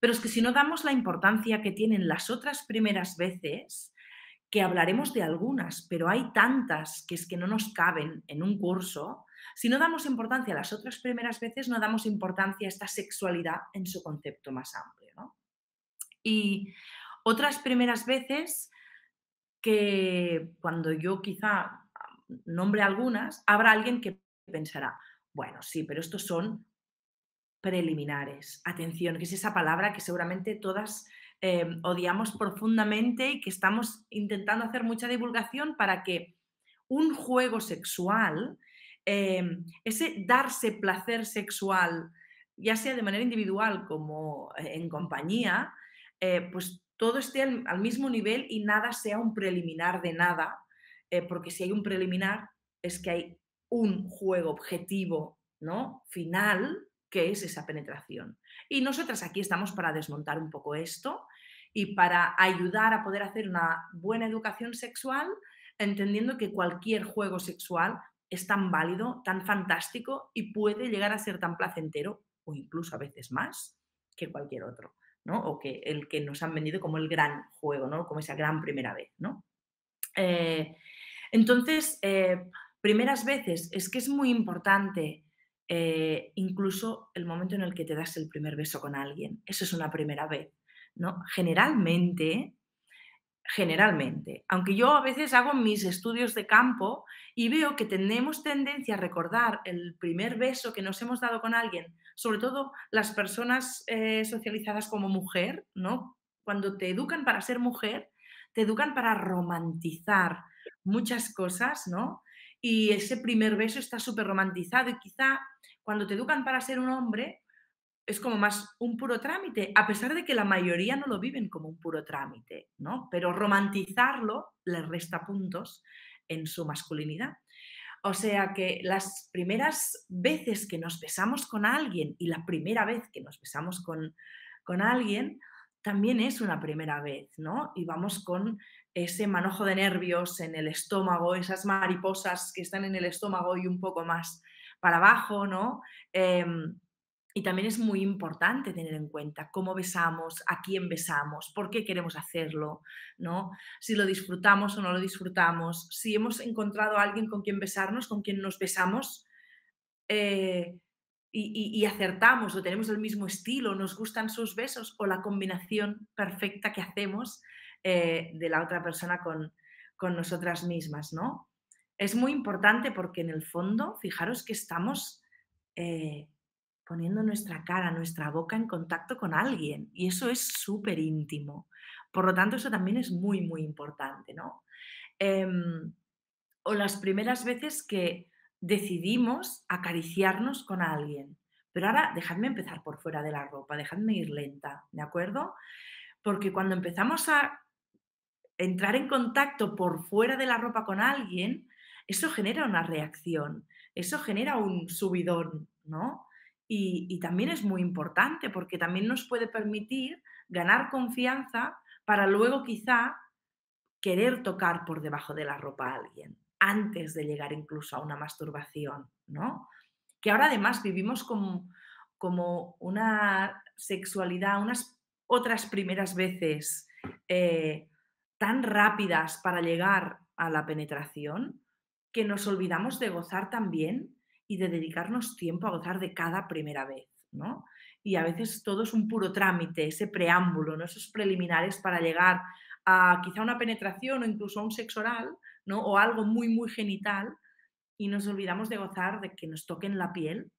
Pero es que si no damos la importancia que tienen las otras primeras veces, que hablaremos de algunas, pero hay tantas que es que no nos caben en un curso, si no damos importancia a las otras primeras veces, no damos importancia a esta sexualidad en su concepto más amplio, ¿no? Y otras primeras veces que cuando yo quizá nombre algunas, habrá alguien que pensará, bueno, sí, pero estos son preliminares. Atención, que es esa palabra que seguramente todas odiamos profundamente y que estamos intentando hacer mucha divulgación para que un juego sexual, ese darse placer sexual, ya sea de manera individual como en compañía, pues todo esté al mismo nivel y nada sea un preliminar de nada, porque si hay un preliminar es que hay un juego objetivo, ¿no? Final, que es esa penetración. Y nosotras aquí estamos para desmontar un poco esto y para ayudar a poder hacer una buena educación sexual, entendiendo que cualquier juego sexual es tan válido, tan fantástico y puede llegar a ser tan placentero o incluso a veces más que cualquier otro, ¿no? O que el que nos han vendido como el gran juego, ¿no? Como esa gran primera vez, ¿no? Entonces, primeras veces, es que es muy importante incluso el momento en el que te das el primer beso con alguien. Eso es una primera vez, ¿no? Generalmente, aunque yo a veces hago mis estudios de campo y veo que tenemos tendencia a recordar el primer beso que nos hemos dado con alguien, sobre todo las personas socializadas como mujer, ¿no? Cuando te educan para ser mujer, te educan para romantizar muchas cosas, ¿no? Y ese primer beso está súper romantizado y quizá cuando te educan para ser un hombre, es como más un puro trámite, a pesar de que la mayoría no lo viven como un puro trámite, ¿no? Pero romantizarlo les resta puntos en su masculinidad. O sea que las primeras veces que nos besamos con alguien y la primera vez que nos besamos con alguien también es una primera vez, ¿no? Y vamos con ese manojo de nervios en el estómago, esas mariposas que están en el estómago y un poco más para abajo, ¿no? Y también es muy importante tener en cuenta cómo besamos, a quién besamos, por qué queremos hacerlo, ¿no? Si lo disfrutamos o no lo disfrutamos, si hemos encontrado a alguien con quien besarnos, con quien nos besamos eh, y acertamos o tenemos el mismo estilo, nos gustan sus besos o la combinación perfecta que hacemos de la otra persona con nosotras mismas, ¿no? Es muy importante porque en el fondo, fijaros que estamos poniendo nuestra cara, nuestra boca en contacto con alguien y eso es súper íntimo. Por lo tanto, eso también es muy, muy importante, ¿no? Em, o las primeras veces que decidimos acariciarnos con alguien. Pero ahora dejadme empezar por fuera de la ropa, dejadme ir lenta, ¿de acuerdo? Porque cuando empezamos a entrar en contacto por fuera de la ropa con alguien, eso genera una reacción, eso genera un subidón, ¿no? Y también es muy importante porque también nos puede permitir ganar confianza para luego quizá querer tocar por debajo de la ropa a alguien, antes de llegar incluso a una masturbación, ¿no? Que ahora además vivimos como una sexualidad, unas otras primeras veces eh, tan rápidas para llegar a la penetración que nos olvidamos de gozar también y de dedicarnos tiempo a gozar de cada primera vez, ¿no? Y a veces todo es un puro trámite, ese preámbulo, ¿no? Esos preliminares para llegar a quizá una penetración o incluso a un sexo oral, ¿no? O algo muy, muy genital y nos olvidamos de gozar de que nos toquen la piel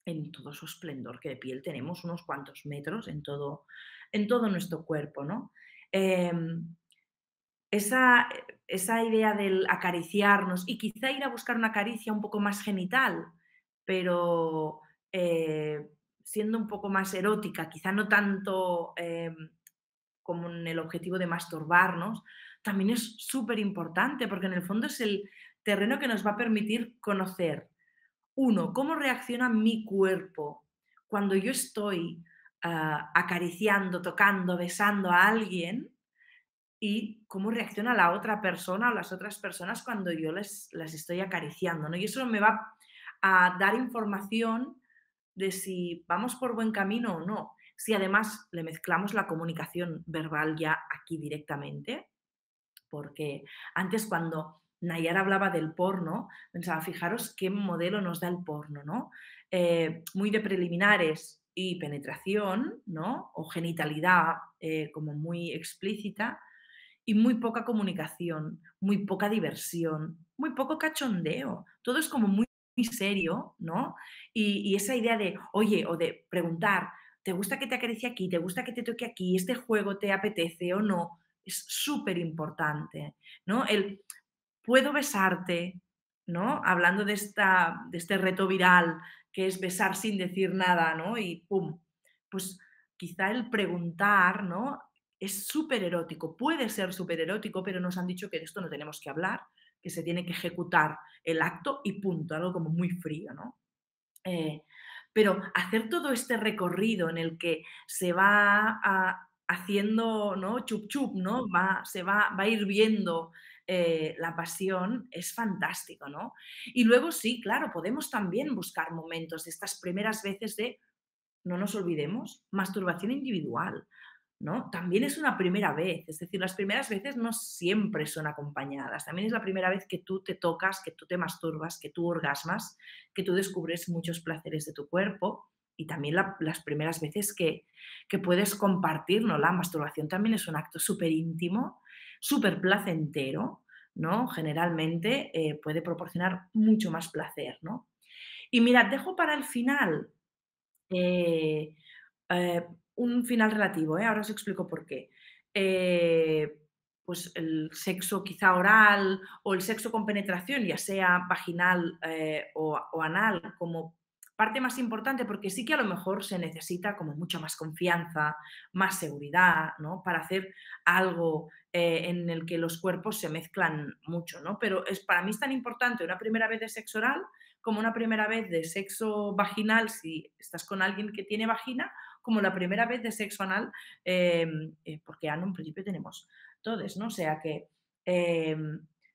en todo su esplendor, que de piel tenemos unos cuantos metros en todo nuestro cuerpo, ¿no? Em, esa, esa idea del acariciarnos y quizá ir a buscar una caricia un poco más genital, pero siendo un poco más erótica, quizá no tanto como en el objetivo de masturbarnos, también es súper importante porque en el fondo es el terreno que nos va a permitir conocer, uno, cómo reacciona mi cuerpo cuando yo estoy acariciando, tocando, besando a alguien y cómo reacciona la otra persona o las otras personas cuando yo las estoy acariciando, ¿no? Y eso me va a dar información de si vamos por buen camino o no. Si además le mezclamos la comunicación verbal ya aquí directamente, porque antes cuando Nayara hablaba del porno, pensaba, fijaros qué modelo nos da el porno, ¿no? Muy de preliminares y penetración, ¿no? O genitalidad como muy explícita y muy poca comunicación, muy poca diversión, muy poco cachondeo. Todo es como muy, muy serio, ¿no? Y esa idea de, oye, o de preguntar, ¿te gusta que te acaricie aquí? ¿Te gusta que te toque aquí? ¿Este juego te apetece o no? Es súper importante, ¿no? El puedo besarte, ¿no? Hablando de este reto viral que es besar sin decir nada, ¿no? Y pum, pues quizá el preguntar, ¿no? Es súper erótico, puede ser súper erótico, pero nos han dicho que de esto no tenemos que hablar, que se tiene que ejecutar el acto y punto, algo como muy frío, ¿no? Eh, pero hacer todo este recorrido en el que se va haciendo, ¿no? Chup chup, ¿no? Va a ir viendo la pasión, es fantástico, ¿no? Y luego sí, claro, podemos también buscar momentos de estas primeras veces de, no nos olvidemos, masturbación individual, ¿no? También es una primera vez, es decir, las primeras veces no siempre son acompañadas, también es la primera vez que tú te tocas, que tú te masturbas, que tú orgasmas, que tú descubres muchos placeres de tu cuerpo y también las primeras veces que puedes compartir, ¿no? La masturbación también es un acto súper íntimo, súper placentero, ¿no? Generalmente puede proporcionar mucho más placer, ¿no? Y mirad, dejo para el final eh, un final relativo, ahora os explico por qué. Pues el sexo quizá oral o el sexo con penetración, ya sea vaginal o anal, como parte más importante, porque sí que a lo mejor se necesita como mucha más confianza, más seguridad, ¿no? Para hacer algo en el que los cuerpos se mezclan mucho, ¿no? Pero para mí es tan importante una primera vez de sexo oral como una primera vez de sexo vaginal si estás con alguien que tiene vagina, como la primera vez de sexo anal, porque ano en principio tenemos todos, ¿no? O sea que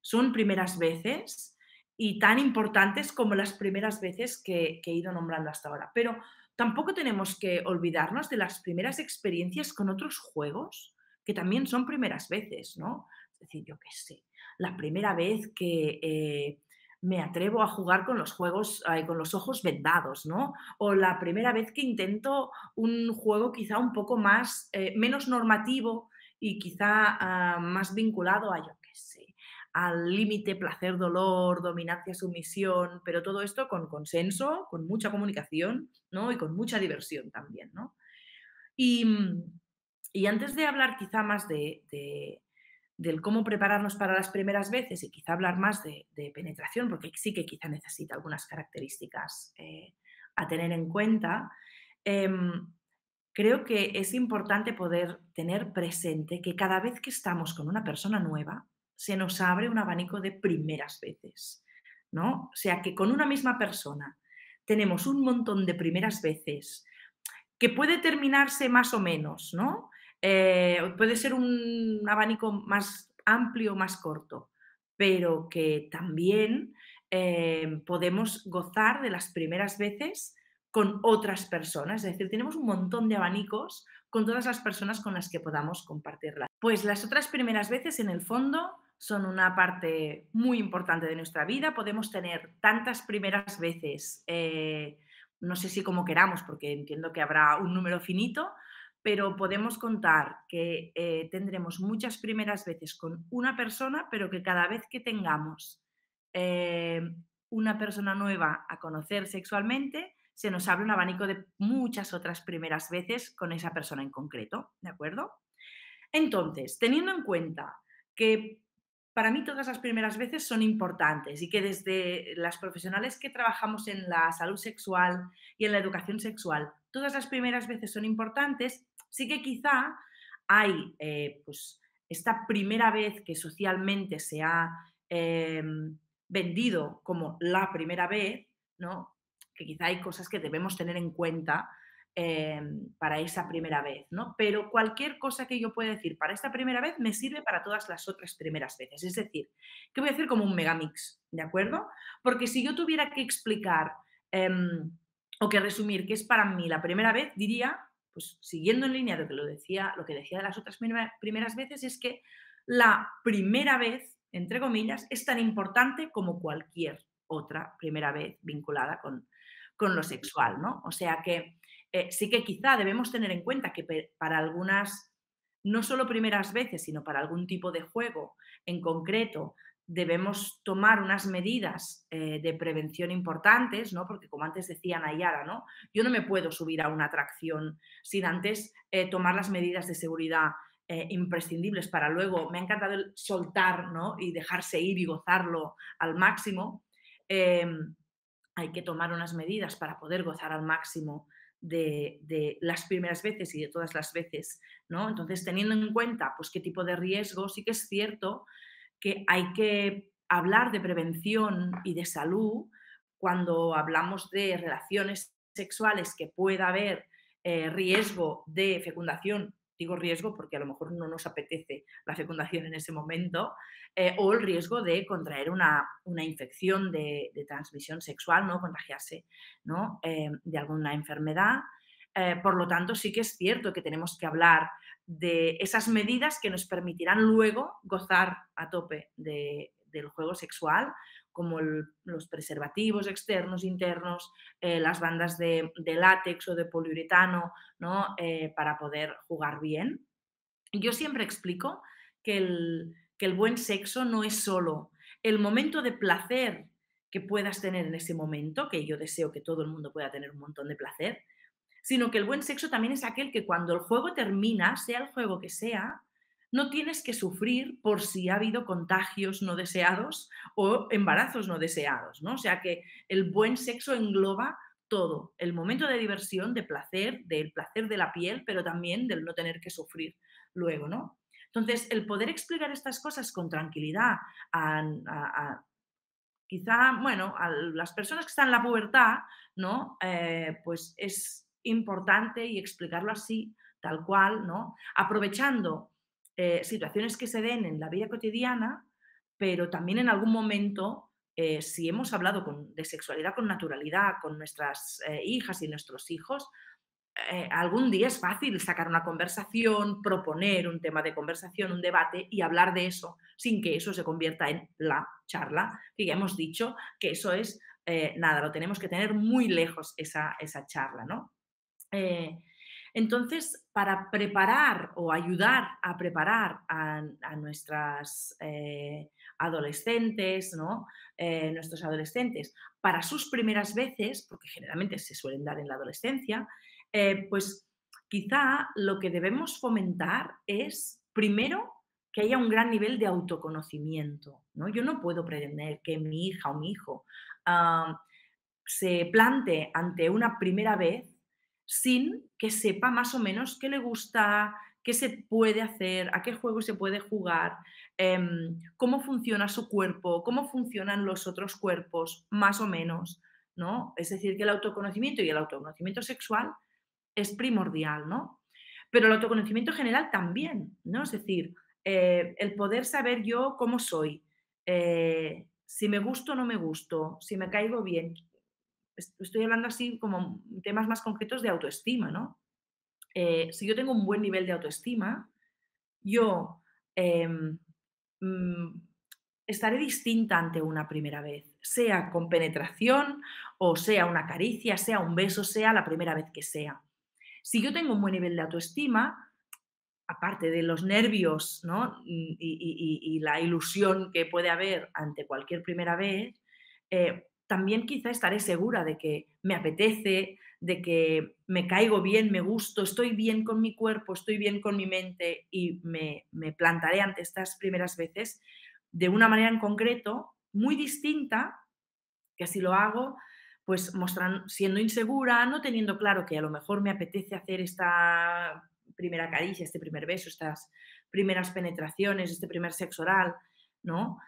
son primeras veces y tan importantes como las primeras veces que he ido nombrando hasta ahora. Pero tampoco tenemos que olvidarnos de las primeras experiencias con otros juegos, que también son primeras veces, ¿no? Es decir, yo qué sé, la primera vez que me atrevo a jugar con los juegos, con los ojos vendados, ¿no? O la primera vez que intento un juego quizá un poco más, menos normativo y quizá más vinculado a, yo qué sé, al límite placer-dolor, dominancia-sumisión, pero todo esto con consenso, con mucha comunicación, ¿no? Y con mucha diversión también, ¿no? Y, y antes de hablar quizá más del cómo prepararnos para las primeras veces y quizá hablar más de penetración, porque sí que quizá necesita algunas características a tener en cuenta, em, creo que es importante poder tener presente que cada vez que estamos con una persona nueva, se nos abre un abanico de primeras veces, ¿no? O sea, que con una misma persona tenemos un montón de primeras veces que puede terminarse más o menos, ¿no? Puede ser un abanico más amplio, más corto, pero que también podemos gozar de las primeras veces con otras personas. Es decir, tenemos un montón de abanicos con todas las personas con las que podamos compartirlas. Pues las otras primeras veces, en el fondo, son una parte muy importante de nuestra vida. Podemos tener tantas primeras veces no sé si como queramos, porque entiendo que habrá un número finito, pero podemos contar que tendremos muchas primeras veces con una persona, pero que cada vez que tengamos eh, una persona nueva a conocer sexualmente, se nos abre un abanico de muchas otras primeras veces con esa persona en concreto, ¿de acuerdo? Entonces, teniendo en cuenta que para mí todas las primeras veces son importantes y que desde las profesionales que trabajamos en la salud sexual y en la educación sexual, todas las primeras veces son importantes, sí que quizá hay pues esta primera vez que socialmente se ha vendido como la primera vez, ¿no? Que quizá hay cosas que debemos tener en cuenta para esa primera vez, ¿no? Pero cualquier cosa que yo pueda decir para esta primera vez me sirve para todas las otras primeras veces. Es decir, que voy a hacer como un megamix, ¿de acuerdo? Porque si yo tuviera que explicar o que resumir qué es para mí la primera vez, diría, pues siguiendo en línea de lo que decía de las otras primeras veces, es que la primera vez, entre comillas, es tan importante como cualquier otra primera vez vinculada con lo sexual, ¿no? O sea que sí que quizá debemos tener en cuenta que para algunas, no solo primeras veces, sino para algún tipo de juego en concreto, debemos tomar unas medidas de prevención importantes, ¿no? Porque como antes decía Nayara, ¿no? Yo no me puedo subir a una atracción sin antes tomar las medidas de seguridad imprescindibles para luego, me ha encantado el soltar, ¿no? Y dejarse ir y gozarlo al máximo. Hay que tomar unas medidas para poder gozar al máximo de las primeras veces y de todas las veces, ¿no? Entonces, teniendo en cuenta pues, qué tipo de riesgo, sí que es cierto que hay que hablar de prevención y de salud cuando hablamos de relaciones sexuales que pueda haber riesgo de fecundación. Digo riesgo porque a lo mejor no nos apetece la fecundación en ese momento, o el riesgo de contraer una infección de transmisión sexual, ¿no? Contagiarse, ¿no? De alguna enfermedad. Por lo tanto, sí que es cierto que tenemos que hablar de esas medidas que nos permitirán luego gozar a tope del juego sexual, como los preservativos externos, internos, las bandas de látex o de poliuretano, ¿no? Para poder jugar bien. Yo siempre explico que el buen sexo no es solo el momento de placer que puedas tener en ese momento, que yo deseo que todo el mundo pueda tener un montón de placer, sino que el buen sexo también es aquel que cuando el juego termina, sea el juego que sea, no tienes que sufrir por si ha habido contagios no deseados o embarazos no deseados, ¿no? O sea que el buen sexo engloba todo, el momento de diversión, de placer, del placer de la piel, pero también del no tener que sufrir luego, ¿no? Entonces, el poder explicar estas cosas con tranquilidad quizá, bueno, a las personas que están en la pubertad, ¿no? Pues es importante y explicarlo así, tal cual, ¿no? Aprovechando situaciones que se den en la vida cotidiana, pero también en algún momento, si hemos hablado de sexualidad con naturalidad con nuestras hijas y nuestros hijos, algún día es fácil sacar una conversación, proponer un tema de conversación, un debate y hablar de eso sin que eso se convierta en la charla, que ya hemos dicho que eso es, nada, lo tenemos que tener muy lejos esa charla, ¿no? Entonces, para preparar o ayudar a preparar a nuestras adolescentes, ¿no? Nuestros adolescentes para sus primeras veces, porque generalmente se suelen dar en la adolescencia, pues quizá lo que debemos fomentar es, primero, que haya un gran nivel de autoconocimiento, ¿no? Yo no puedo pretender que mi hija o mi hijo se plante ante una primera vez sin que sepa más o menos qué le gusta, qué se puede hacer, a qué juego se puede jugar, cómo funciona su cuerpo, cómo funcionan los otros cuerpos, más o menos, ¿no? Es decir, que el autoconocimiento y el autoconocimiento sexual es primordial, ¿no? Pero el autoconocimiento general también, ¿no? Es decir, el poder saber yo cómo soy, si me gusto o no me gusto, si me caigo bien. Estoy hablando así como temas más concretos de autoestima, ¿no? Si yo tengo un buen nivel de autoestima, yo em, mm, estaré distinta ante una primera vez, sea con penetración o sea una caricia, sea un beso, sea la primera vez que sea. Si yo tengo un buen nivel de autoestima, aparte de los nervios, ¿no? y la ilusión que puede haber ante cualquier primera vez, también quizá estaré segura de que me apetece, de que me caigo bien, me gusto, estoy bien con mi cuerpo, estoy bien con mi mente y me plantaré ante estas primeras veces de una manera en concreto muy distinta, que si lo hago, pues siendo insegura, no teniendo claro que a lo mejor me apetece hacer esta primera caricia, este primer beso, estas primeras penetraciones, este primer sexo oral, ¿no?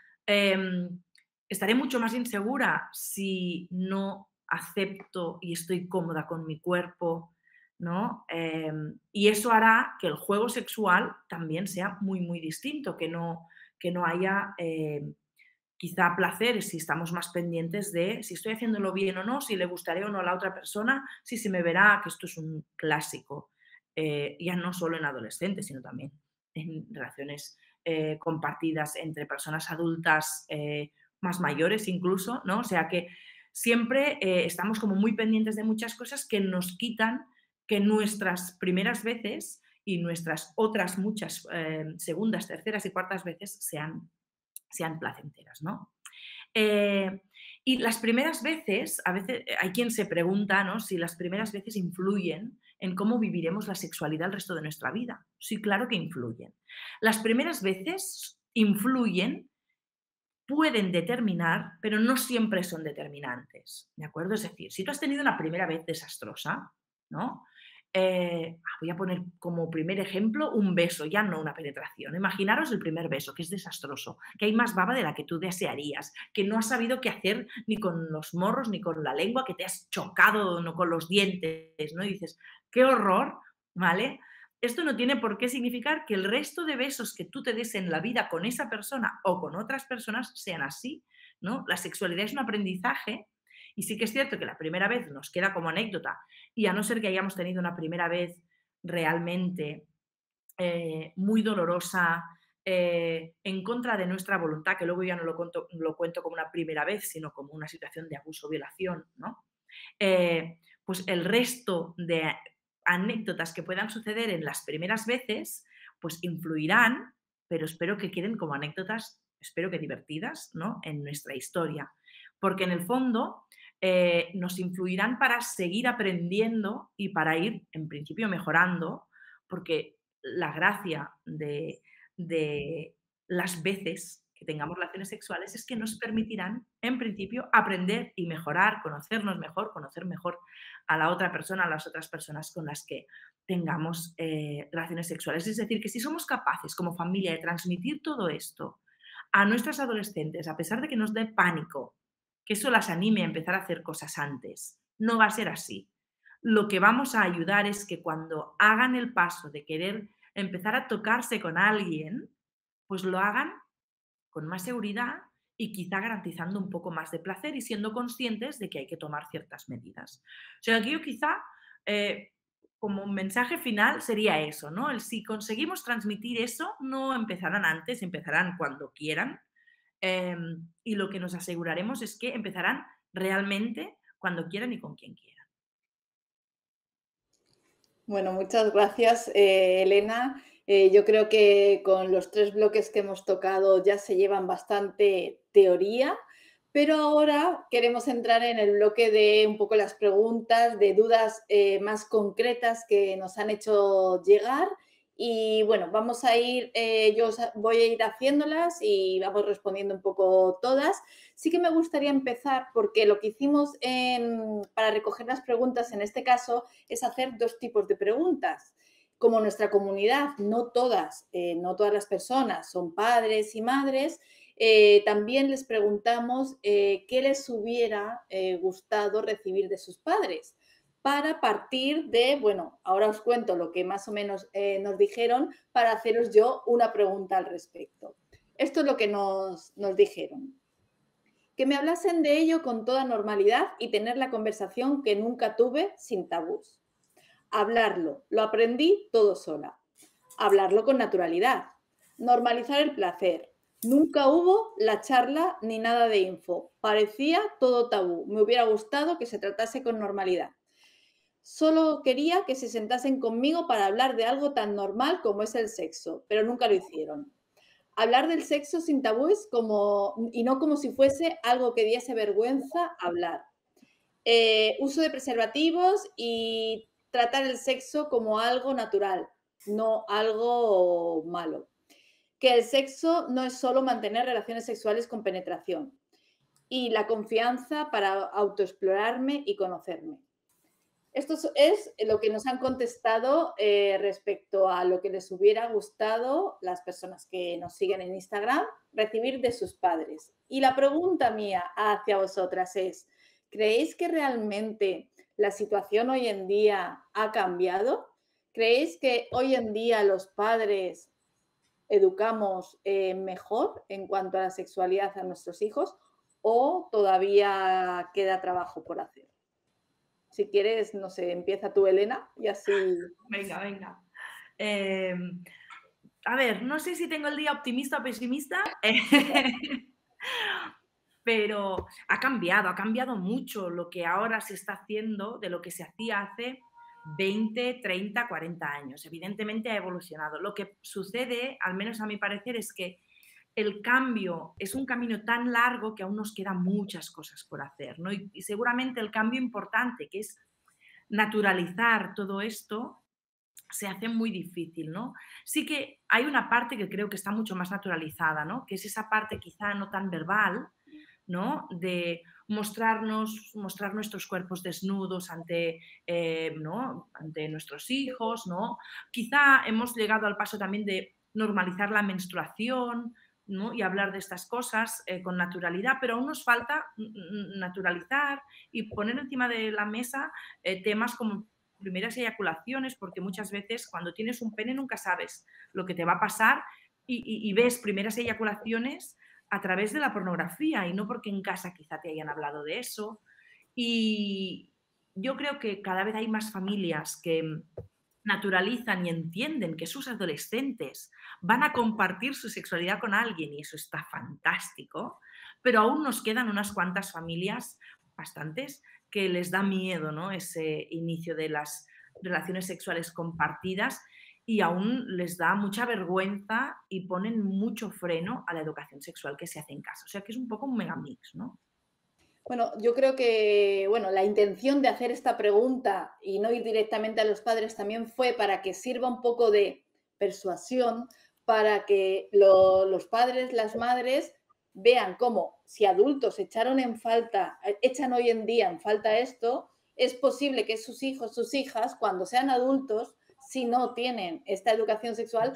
Estaré mucho más insegura si no acepto y estoy cómoda con mi cuerpo, ¿no? Y eso hará que el juego sexual también sea muy, muy distinto, que no haya quizá placeres si estamos más pendientes de si estoy haciéndolo bien o no, si le gustaré o no a la otra persona, si se me verá, que esto es un clásico, ya no solo en adolescentes, sino también en relaciones compartidas entre personas adultas más mayores incluso, ¿no? O sea que siempre estamos como muy pendientes de muchas cosas que nos quitan que nuestras primeras veces y nuestras otras muchas segundas, terceras y cuartas veces sean placenteras, ¿no? Y las primeras veces, a veces hay quien se pregunta, ¿no?, si las primeras veces influyen en cómo viviremos la sexualidad el resto de nuestra vida. Sí, claro que influyen. Las primeras veces influyen, pueden determinar, pero no siempre son determinantes, ¿de acuerdo? Es decir, si tú has tenido una primera vez desastrosa, ¿no? Voy a poner como primer ejemplo un beso, ya no una penetración. Imaginaros el primer beso, que es desastroso, que hay más baba de la que tú desearías, que no has sabido qué hacer ni con los morros ni con la lengua, que te has chocado no con los dientes, ¿no? Y dices, qué horror, ¿vale? Esto no tiene por qué significar que el resto de besos que tú te des en la vida con esa persona o con otras personas sean así, ¿no? La sexualidad es un aprendizaje y sí que es cierto que la primera vez nos queda como anécdota y a no ser que hayamos tenido una primera vez realmente muy dolorosa, en contra de nuestra voluntad, que luego ya no lo cuento como una primera vez, sino como una situación de abuso o violación, ¿no? Pues el resto de anécdotas que puedan suceder en las primeras veces, pues influirán, pero espero que queden como anécdotas, espero que divertidas, ¿no?, en nuestra historia. Porque en el fondo nos influirán para seguir aprendiendo y para ir, en principio, mejorando, porque la gracia de las veces que tengamos relaciones sexuales es que nos permitirán, en principio, aprender y mejorar, conocernos mejor, conocer mejor a la otra persona, a las otras personas con las que tengamos relaciones sexuales. Es decir, que si somos capaces como familia de transmitir todo esto a nuestras adolescentes, a pesar de que nos dé pánico, que eso las anime a empezar a hacer cosas antes, no va a ser así. Lo que vamos a ayudar es que cuando hagan el paso de querer empezar a tocarse con alguien, pues lo hagan con más seguridad y quizá garantizando un poco más de placer y siendo conscientes de que hay que tomar ciertas medidas. O sea, aquí yo quizá como un mensaje final sería eso, ¿no? El si conseguimos transmitir eso, no empezarán antes, empezarán cuando quieran, y lo que nos aseguraremos es que empezarán realmente cuando quieran y con quien quieran. Bueno, muchas gracias, Elena. Yo creo que con los 3 bloques que hemos tocado ya se llevan bastante teoría, pero ahora queremos entrar en el bloque de un poco las preguntas, de dudas más concretas que nos han hecho llegar. Y bueno, vamos a ir, yo voy a ir haciéndolas y vamos respondiendo un poco todas. Sí que me gustaría empezar porque lo que hicimos para recoger las preguntas en este caso es hacer 2 tipos de preguntas. Como nuestra comunidad, no todas las personas son padres y madres, también les preguntamos qué les hubiera gustado recibir de sus padres para partir de, bueno, ahora os cuento lo que más o menos nos dijeron para haceros yo una pregunta al respecto. Esto es lo que nos dijeron. Que me hablasen de ello con toda normalidad y tener la conversación que nunca tuve sin tabús. Hablarlo, lo aprendí todo sola. Hablarlo con naturalidad. Normalizar el placer. Nunca hubo la charla ni nada de info. Parecía todo tabú. Me hubiera gustado que se tratase con normalidad. Solo quería que se sentasen conmigo para hablar de algo tan normal como es el sexo, pero nunca lo hicieron. Hablar del sexo sin tabúes y no como si fuese algo que diese vergüenza hablar. Uso de preservativos y tratar el sexo como algo natural, no algo malo. Que el sexo no es solo mantener relaciones sexuales con penetración. Y la confianza para autoexplorarme y conocerme. Esto es lo que nos han contestado respecto a lo que les hubiera gustado las personas que nos siguen en Instagram recibir de sus padres. Y la pregunta mía hacia vosotras es, ¿creéis que realmente la situación hoy en día ha cambiado? ¿Creéis que hoy en día los padres educamos mejor en cuanto a la sexualidad a nuestros hijos o todavía queda trabajo por hacer? Si quieres, no sé, empieza tú, Elena, y así... Venga, venga. A ver, no sé si tengo el día optimista o pesimista, pero ha cambiado mucho lo que ahora se está haciendo de lo que se hacía hace 20, 30, 40 años. Evidentemente ha evolucionado. Lo que sucede, al menos a mi parecer, es que el cambio es un camino tan largo que aún nos quedan muchas cosas por hacer, ¿no? Y seguramente el cambio importante, que es naturalizar todo esto, se hace muy difícil, ¿no? Sí que hay una parte que creo que está mucho más naturalizada, ¿no? Que es esa parte quizá no tan verbal, ¿no? De mostrar nuestros cuerpos desnudos ¿no? Ante nuestros hijos, ¿no? Quizá hemos llegado al paso también de normalizar la menstruación, ¿no? Y hablar de estas cosas con naturalidad, pero aún nos falta naturalizar y poner encima de la mesa temas como primeras eyaculaciones, porque muchas veces cuando tienes un pene nunca sabes lo que te va a pasar y ves primeras eyaculaciones a través de la pornografía y no porque en casa quizá te hayan hablado de eso. Y yo creo que cada vez hay más familias que naturalizan y entienden que sus adolescentes van a compartir su sexualidad con alguien y eso está fantástico, pero aún nos quedan unas cuantas familias, bastantes, que les da miedo, ¿no? Ese inicio de las relaciones sexuales compartidas y aún les da mucha vergüenza y ponen mucho freno a la educación sexual que se hace en casa. O sea que es un poco un megamix, ¿no? Bueno, yo creo que, bueno, la intención de hacer esta pregunta y no ir directamente a los padres también fue para que sirva un poco de persuasión, para que los padres, las madres vean cómo si adultos echan hoy en día en falta esto, es posible que sus hijos, sus hijas, cuando sean adultos, si no tienen esta educación sexual,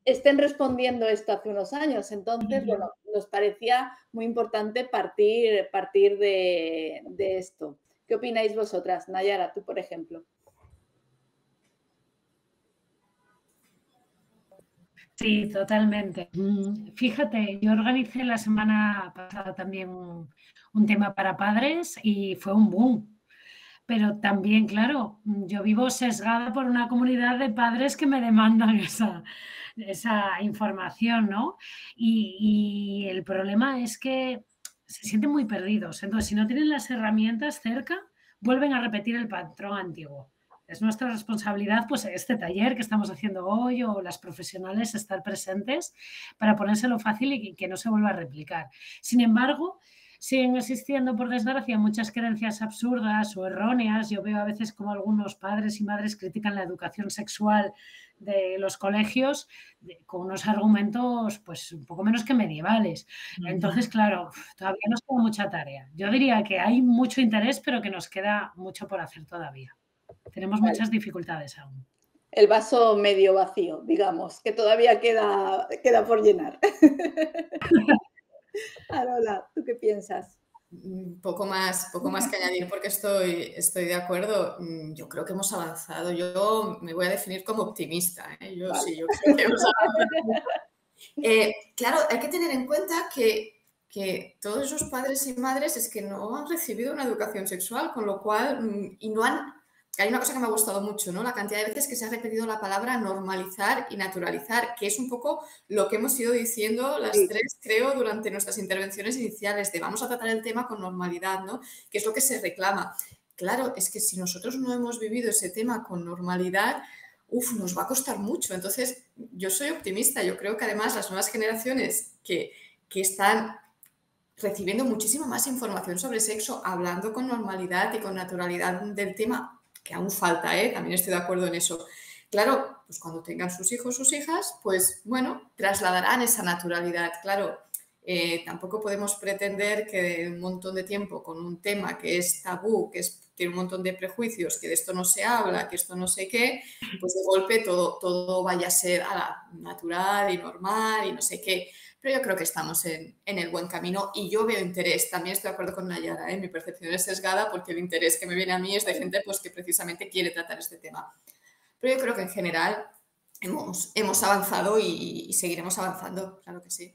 estén respondiendo esto hace unos años. Entonces, bueno, nos parecía muy importante partir de esto. ¿Qué opináis vosotras? Nayara, tú, por ejemplo. Sí, totalmente. Fíjate, yo organicé la semana pasada también un tema para padres y fue un boom. Pero también, claro, yo vivo sesgada por una comunidad de padres que me demandan esa información, ¿no? Y el problema es que se sienten muy perdidos. Entonces, si no tienen las herramientas cerca, vuelven a repetir el patrón antiguo. Es nuestra responsabilidad, pues, este taller que estamos haciendo hoy o las profesionales estar presentes para ponérselo fácil y que no se vuelva a replicar. Sin embargo, siguen existiendo, por desgracia, muchas creencias absurdas o erróneas. Yo veo a veces como algunos padres y madres critican la educación sexual de los colegios con unos argumentos pues un poco menos que medievales. Entonces, claro, todavía nos queda mucha tarea. Yo diría que hay mucho interés, pero que nos queda mucho por hacer todavía. Tenemos muchas dificultades aún. El vaso medio vacío, digamos, que todavía queda por llenar. Arola, ¿tú qué piensas? Poco más que añadir porque estoy de acuerdo. Yo creo que hemos avanzado. Yo me voy a definir como optimista. Yo Vale. sí, yo creo que hemos avanzado. Claro, hay que tener en cuenta que todos esos padres y madres es que no han recibido una educación sexual, con lo cual, y no han... Hay una cosa que me ha gustado mucho, ¿no? La cantidad de veces que se ha repetido la palabra normalizar y naturalizar, que es un poco lo que hemos ido diciendo las tres, creo, durante nuestras intervenciones iniciales, de vamos a tratar el tema con normalidad, ¿no? Que es lo que se reclama. Claro, es que si nosotros no hemos vivido ese tema con normalidad, nos va a costar mucho. Entonces, yo soy optimista. Yo creo que además las nuevas generaciones que están recibiendo muchísima más información sobre sexo, hablando con normalidad y con naturalidad del tema, que aún falta, también estoy de acuerdo en eso. Claro, pues cuando tengan sus hijos, sus hijas, pues bueno, trasladarán esa naturalidad. Claro, tampoco podemos pretender que un montón de tiempo con un tema que es tabú, tiene un montón de prejuicios, que de esto no se habla, que esto no sé qué, pues de golpe todo vaya a ser natural y normal y no sé qué. Pero yo creo que estamos en el buen camino y yo veo interés. También estoy de acuerdo con Nayara, mi percepción es sesgada porque el interés que me viene a mí es de gente pues, que precisamente quiere tratar este tema. Pero yo creo que en general hemos avanzado y seguiremos avanzando, claro que sí.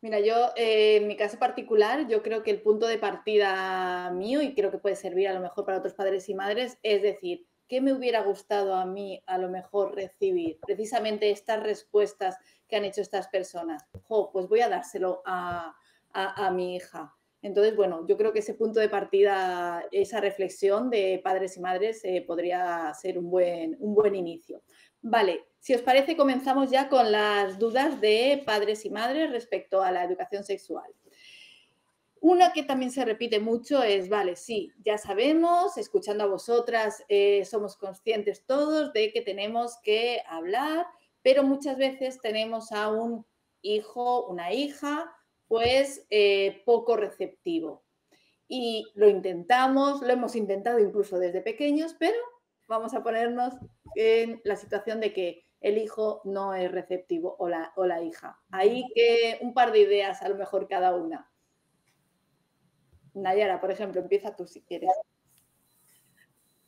Mira, yo en mi caso particular, yo creo que el punto de partida mío, y creo que puede servir a lo mejor para otros padres y madres, es decir, ¿qué me hubiera gustado a mí a lo mejor recibir? Precisamente estas respuestas que han hecho estas personas. Pues voy a dárselo a mi hija. Entonces, bueno, yo creo que ese punto de partida, esa reflexión de padres y madres podría ser un buen inicio. Vale, si os parece, comenzamos ya con las dudas de padres y madres respecto a la educación sexual. Una que también se repite mucho es, vale, sí, ya sabemos, escuchando a vosotras, somos conscientes todos de que tenemos que hablar, pero muchas veces tenemos a un hijo, una hija, pues poco receptivo. Y lo intentamos, lo hemos intentado incluso desde pequeños, pero vamos a ponernos en la situación de que el hijo no es receptivo o la hija. Ahí que un par de ideas a lo mejor cada una. Nayara, por ejemplo, empieza tú si quieres.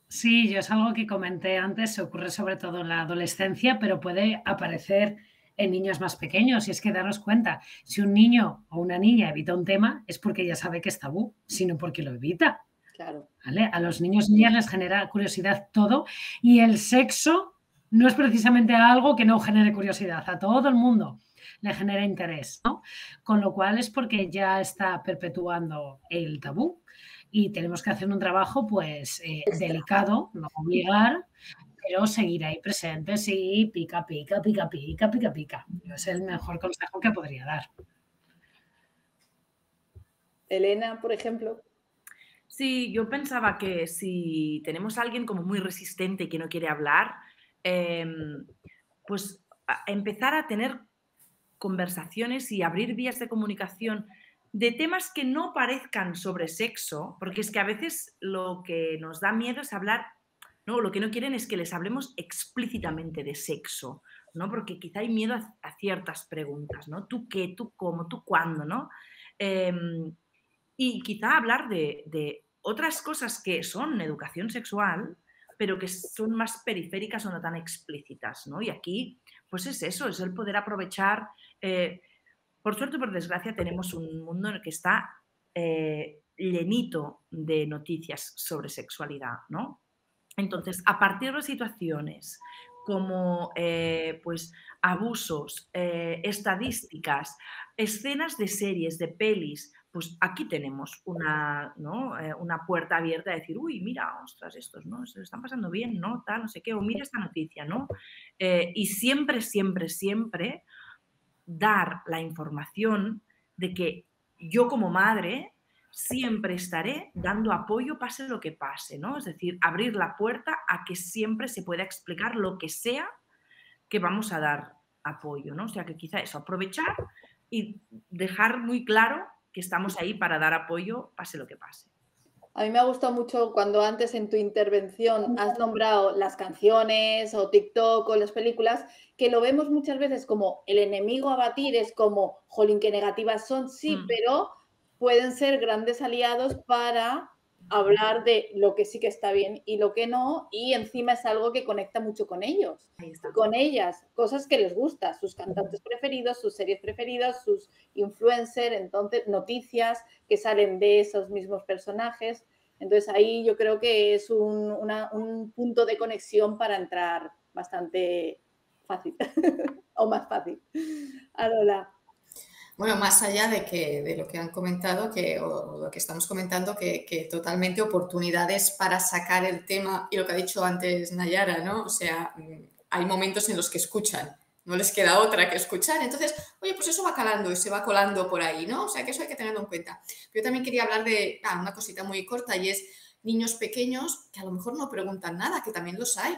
Sí, yo es algo que comenté antes, se ocurre sobre todo en la adolescencia, pero puede aparecer en niños más pequeños. Y es que daros cuenta, si un niño o una niña evita un tema es porque ya sabe que es tabú, sino porque lo evita. Claro. ¿Vale? A los niños y niñas les genera curiosidad todo y el sexo no es precisamente algo que no genere curiosidad, a todo el mundo le genera interés, ¿no? Con lo cual es porque ya está perpetuando el tabú y tenemos que hacer un trabajo pues delicado, no obligar, pero seguir ahí presentes y pica, pica, pica, pica, pica, pica. Es el mejor consejo que podría dar. Elena, por ejemplo. Sí, yo pensaba que si tenemos a alguien como muy resistente que no quiere hablar, pues empezar a tener conversaciones y abrir vías de comunicación de temas que no parezcan sobre sexo, porque es que a veces lo que nos da miedo es hablar, ¿no? Lo que no quieren es que les hablemos explícitamente de sexo, ¿no? Porque quizá hay miedo a ciertas preguntas, ¿no? ¿Tú qué? ¿Tú cómo? ¿Tú cuándo? ¿No? Y quizá hablar de otras cosas que son educación sexual, pero que son más periféricas o no tan explícitas, ¿no? Y aquí, pues es eso, es el poder aprovechar. Por suerte o por desgracia, tenemos un mundo en el que está llenito de noticias sobre sexualidad, ¿no? Entonces, a partir de situaciones como pues, abusos, estadísticas, escenas de series, de pelis, pues aquí tenemos una, ¿no? Una puerta abierta a decir, uy, mira, ostras, estos, ¿no? Se lo están pasando bien, ¿no? Tal, no sé qué, o mira esta noticia, ¿no? Y siempre, siempre, siempre dar la información de que yo como madre siempre estaré dando apoyo pase lo que pase, ¿no? Es decir, abrir la puerta a que siempre se pueda explicar lo que sea que vamos a dar apoyo, ¿no? O sea, que quizá eso, aprovechar y dejar muy claro que estamos ahí para dar apoyo pase lo que pase. A mí me ha gustado mucho cuando antes en tu intervención has nombrado las canciones o TikTok o las películas, que lo vemos muchas veces como el enemigo a batir, es como, jolín, qué negativas son, sí, pero pueden ser grandes aliados para hablar de lo que sí que está bien y lo que no, y encima es algo que conecta mucho con ellos, con ellas, cosas que les gusta, sus cantantes preferidos, sus series preferidas, sus influencers, entonces noticias que salen de esos mismos personajes. Entonces ahí yo creo que es un punto de conexión para entrar bastante fácil o más fácil. Arola. Bueno, más allá de lo que han comentado, o lo que estamos comentando, que totalmente oportunidades para sacar el tema y lo que ha dicho antes Nayara, ¿no? O sea, hay momentos en los que escuchan, no les queda otra que escuchar. Entonces, oye, pues eso va calando y se va colando por ahí, ¿no? O sea, que eso hay que tenerlo en cuenta. Yo también quería hablar de una cosita muy corta y es niños pequeños que a lo mejor no preguntan nada, que también los hay.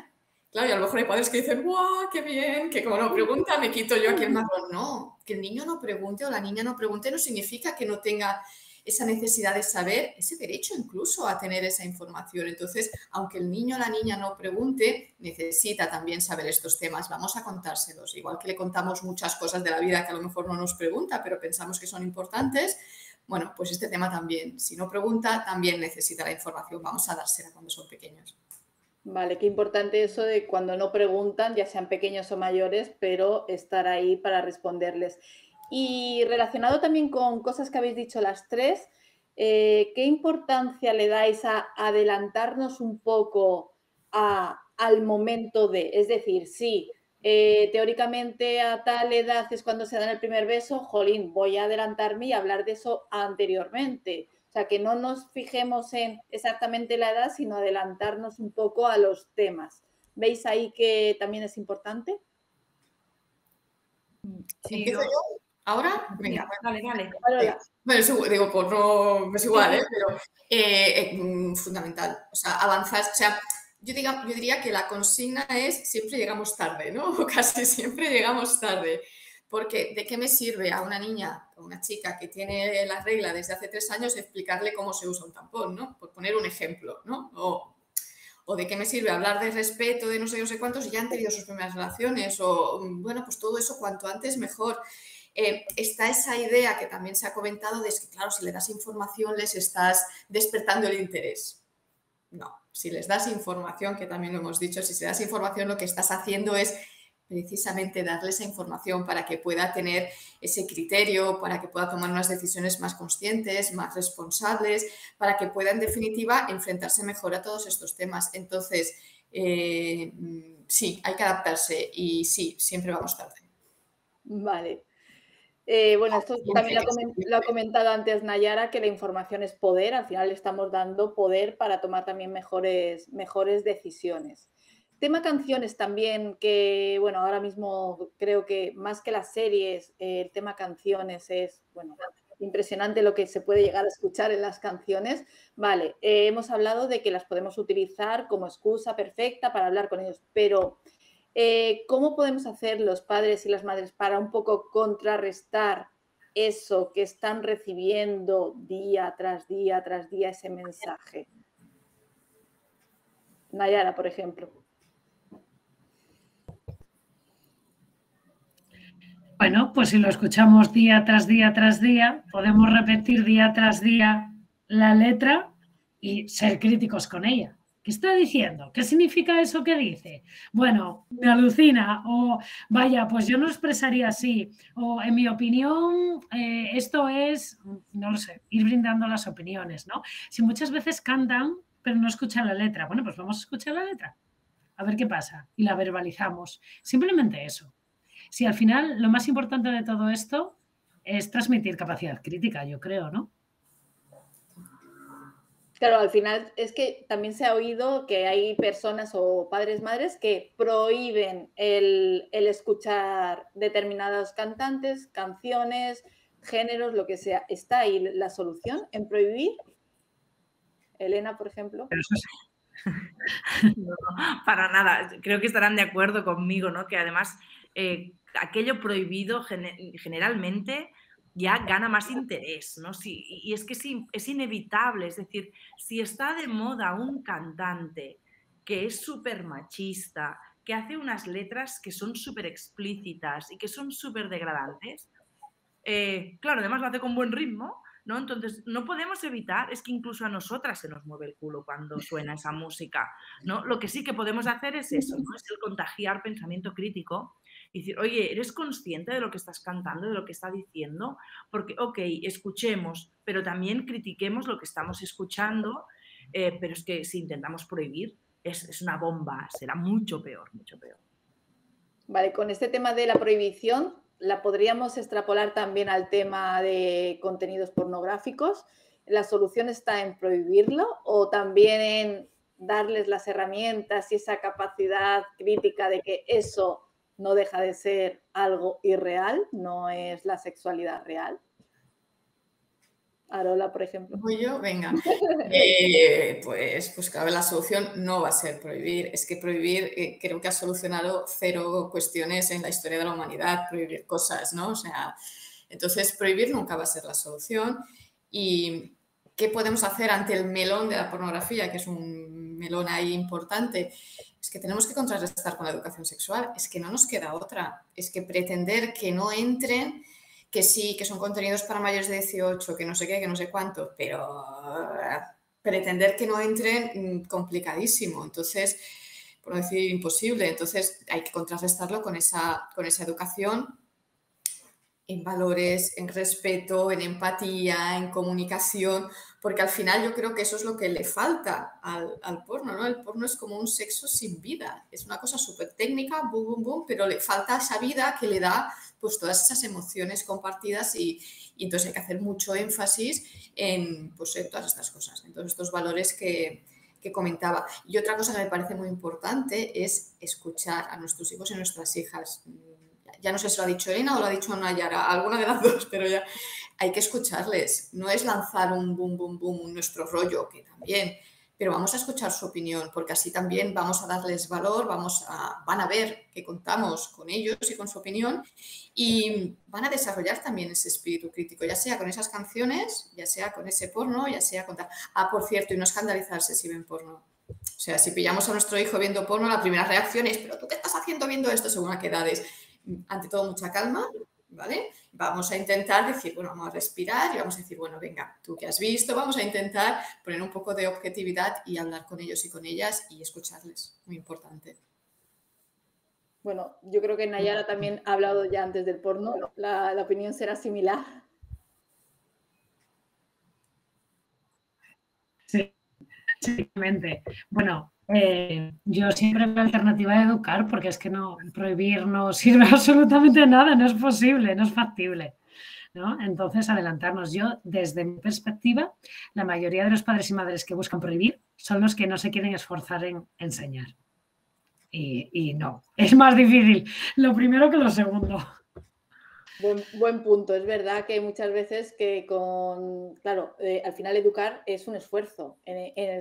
Claro, y a lo mejor hay padres que dicen, ¡guau, qué bien! Que como no pregunta, me quito yo aquí el marrón. No, que el niño no pregunte o la niña no pregunte no significa que no tenga esa necesidad de saber, ese derecho incluso a tener esa información. Entonces, aunque el niño o la niña no pregunte, necesita también saber estos temas. Vamos a contárselos. Igual que le contamos muchas cosas de la vida que a lo mejor no nos pregunta, pero pensamos que son importantes. Bueno, pues este tema también, si no pregunta, también necesita la información. Vamos a dársela cuando son pequeños. Vale, qué importante eso de cuando no preguntan, ya sean pequeños o mayores, pero estar ahí para responderles. Y relacionado también con cosas que habéis dicho las tres, ¿qué importancia le dais a adelantarnos un poco al momento de? Es decir, sí, teóricamente a tal edad es cuando se dan el primer beso, jolín, voy a adelantarme y hablar de eso anteriormente. O sea, que no nos fijemos en exactamente la edad, sino adelantarnos un poco a los temas. ¿Veis ahí que también es importante? Sí, ¿empiezo yo? ¿Ahora? Venga, dale, dale. Bueno, digo, pues no es igual, pero fundamental. O sea, avanzar, o sea, yo diría que la consigna es siempre llegamos tarde, ¿no? O casi siempre llegamos tarde. Porque ¿de qué me sirve a una niña o una chica que tiene la regla desde hace 3 años explicarle cómo se usa un tampón, ¿no? Por poner un ejemplo, ¿no? O de qué me sirve hablar de respeto, de no sé cuántos, y ya han tenido sus primeras relaciones, o bueno, pues todo eso cuanto antes mejor. Está esa idea que también se ha comentado de que, claro, si le das información les estás despertando el interés. No, si les das información, que también lo hemos dicho, si se das información lo que estás haciendo es precisamente darle esa información para que pueda tener ese criterio, para que pueda tomar unas decisiones más conscientes, más responsables, para que pueda, en definitiva, enfrentarse mejor a todos estos temas. Entonces, sí, hay que adaptarse y sí, siempre vamos tarde. Vale. Bueno, esto también lo ha comentado antes Nayara, que la información es poder. Al final le estamos dando poder para tomar también mejores decisiones. Tema canciones también, que bueno, ahora mismo creo que más que las series, el tema canciones es, bueno, impresionante lo que se puede llegar a escuchar en las canciones. Vale, hemos hablado de que las podemos utilizar como excusa perfecta para hablar con ellos, pero ¿cómo podemos hacer los padres y las madres para un poco contrarrestar eso que están recibiendo día tras día tras día, ese mensaje? Nayara, por ejemplo. Bueno, pues si lo escuchamos día tras día tras día, podemos repetir día tras día la letra y ser críticos con ella. ¿Qué está diciendo? ¿Qué significa eso que dice? Bueno, me alucina, o vaya, pues yo no expresaría así, o en mi opinión, esto es, no lo sé, ir brindando las opiniones, ¿no? Si muchas veces cantan, pero no escuchan la letra, bueno, pues vamos a escuchar la letra, a ver qué pasa, y la verbalizamos. Simplemente eso. Sí, al final lo más importante de todo esto es transmitir capacidad crítica, yo creo, ¿no? Claro, al final es que también se ha oído que hay personas o padres, madres que prohíben el escuchar determinados cantantes, canciones, géneros, lo que sea. ¿Está ahí la solución en prohibir? Elena, por ejemplo. Pero eso sí. No, para nada. Creo que estarán de acuerdo conmigo, ¿no? Que además aquello prohibido generalmente ya gana más interés, ¿no? Sí, y es que es inevitable. Es decir, si está de moda un cantante que es súper machista, que hace unas letras que son súper explícitas y que son súper degradantes, claro, además lo hace con buen ritmo, ¿no? Entonces, no podemos evitar, es que incluso a nosotras se nos mueve el culo cuando suena esa música, ¿no? Lo que sí que podemos hacer es eso, ¿no? Es el contagiar pensamiento crítico y decir, oye, ¿eres consciente de lo que estás cantando, de lo que está diciendo? Porque, ok, escuchemos, pero también critiquemos lo que estamos escuchando, pero es que si intentamos prohibir, es una bomba, será mucho peor, mucho peor. Vale, con este tema de la prohibición, la podríamos extrapolar también al tema de contenidos pornográficos. ¿La solución está en prohibirlo o también en darles las herramientas y esa capacidad crítica de que eso no deja de ser algo irreal, no es la sexualidad real? Arola, por ejemplo. Voy yo, venga. Pues claro, la solución no va a ser prohibir. Es que prohibir creo que ha solucionado 0 cuestiones en la historia de la humanidad, prohibir cosas, ¿no? O sea, entonces prohibir nunca va a ser la solución. ¿Y qué podemos hacer ante el melón de la pornografía, que es un melón ahí importante? Es que tenemos que contrarrestar con la educación sexual. Es que no nos queda otra. Es que pretender que no entren, que sí, que son contenidos para mayores de 18, que no sé qué, que no sé cuánto, pero pretender que no entren, complicadísimo. Entonces, por no decir imposible, entonces hay que contrarrestarlo con esa educación en valores, en respeto, en empatía, en comunicación, porque al final yo creo que eso es lo que le falta al porno, ¿no? El porno es como un sexo sin vida, es una cosa súper técnica, boom, boom, boom, pero le falta esa vida que le da pues todas esas emociones compartidas y entonces hay que hacer mucho énfasis pues, en todas estas cosas, en todos estos valores que comentaba. Y otra cosa que me parece muy importante es escuchar a nuestros hijos y nuestras hijas. Ya no sé si lo ha dicho Elena o lo ha dicho Nayara, alguna de las dos, pero ya hay que escucharles. No es lanzar un boom, boom, boom, nuestro rollo, que también, pero vamos a escuchar su opinión, porque así también vamos a darles valor, van a ver que contamos con ellos y con su opinión y van a desarrollar también ese espíritu crítico, ya sea con esas canciones, ya sea con ese porno, ya sea con... por cierto, y no escandalizarse si ven porno. O sea, si pillamos a nuestro hijo viendo porno, la primera reacción es, ¿pero tú qué estás haciendo viendo esto según a qué edades? Ante todo, mucha calma, ¿vale? Vamos a intentar decir, bueno, vamos a respirar y vamos a decir, bueno, venga, tú que has visto, vamos a intentar poner un poco de objetividad y hablar con ellos y con ellas y escucharles, muy importante. Bueno, yo creo que Nayara también ha hablado ya antes del porno, la opinión será similar. Sí, exactamente. Bueno, yo siempre veo la alternativa de educar porque es que no, prohibir no sirve absolutamente nada, no es posible, no es factible, ¿no? Entonces, adelantarnos. Yo, desde mi perspectiva, la mayoría de los padres y madres que buscan prohibir son los que no se quieren esforzar en enseñar. Y no, es más difícil lo primero que lo segundo. Buen punto. Es verdad que muchas veces que claro, al final educar es un esfuerzo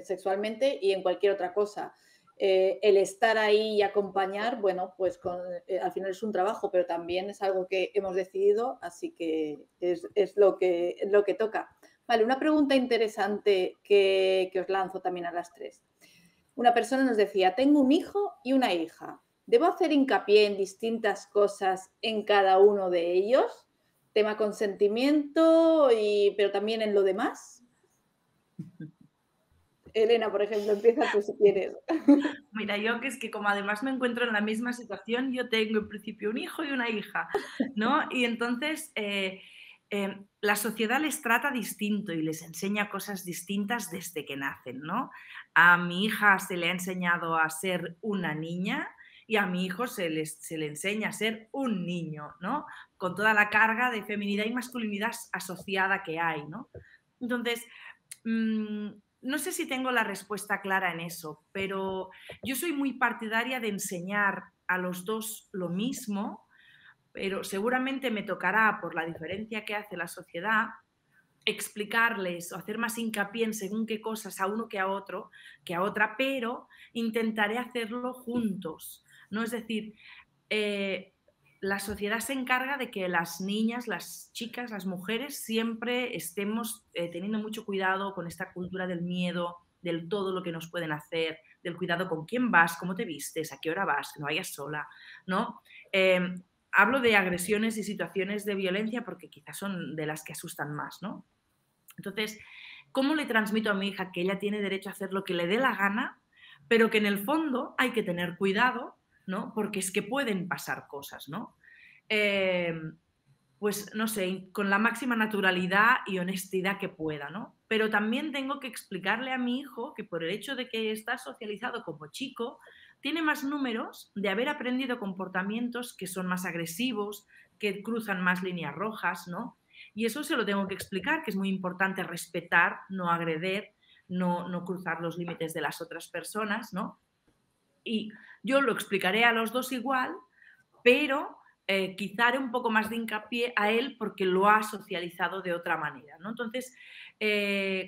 sexualmente y en cualquier otra cosa. El estar ahí y acompañar, bueno, pues al final es un trabajo, pero también es algo que hemos decidido, así que es lo que toca. Vale, una pregunta interesante que os lanzo también a las tres. Una persona nos decía, tengo un hijo y una hija. ¿Debo hacer hincapié en distintas cosas en cada uno de ellos? Tema consentimiento, pero también en lo demás. Elena, por ejemplo, empieza tú si quieres. Mira, yo que es que como además me encuentro en la misma situación, yo tengo en principio un hijo y una hija, ¿no? Y entonces la sociedad les trata distinto y les enseña cosas distintas desde que nacen, ¿no? A mi hija se le ha enseñado a ser una niña y a mi hijo se le enseña a ser un niño, ¿no? Con toda la carga de feminidad y masculinidad asociada que hay, ¿no? Entonces, no sé si tengo la respuesta clara en eso, pero yo soy muy partidaria de enseñar a los dos lo mismo, pero seguramente me tocará, por la diferencia que hace la sociedad, explicarles o hacer más hincapié en según qué cosas a uno que a otro, que a otra, pero intentaré hacerlo juntos, ¿no? Es decir, la sociedad se encarga de que las niñas, las chicas, las mujeres siempre estemos teniendo mucho cuidado con esta cultura del miedo, del todo lo que nos pueden hacer, del cuidado con quién vas, cómo te vistes, a qué hora vas, que no vayas sola, ¿no? Hablo de agresiones y situaciones de violencia porque quizás son de las que asustan más, ¿no? Entonces, ¿cómo le transmito a mi hija que ella tiene derecho a hacer lo que le dé la gana, pero que en el fondo hay que tener cuidado, ¿no? Porque es que pueden pasar cosas, ¿no? Pues no sé, con la máxima naturalidad y honestidad que pueda, ¿no? Pero también tengo que explicarle a mi hijo que por el hecho de que está socializado como chico, tiene más números de haber aprendido comportamientos que son más agresivos, que cruzan más líneas rojas, ¿no? Y eso se lo tengo que explicar, que es muy importante respetar, no agredir, no cruzar los límites de las otras personas, ¿no? Y yo lo explicaré a los dos igual, pero quizá haré un poco más de hincapié a él porque lo ha socializado de otra manera, ¿no? Entonces,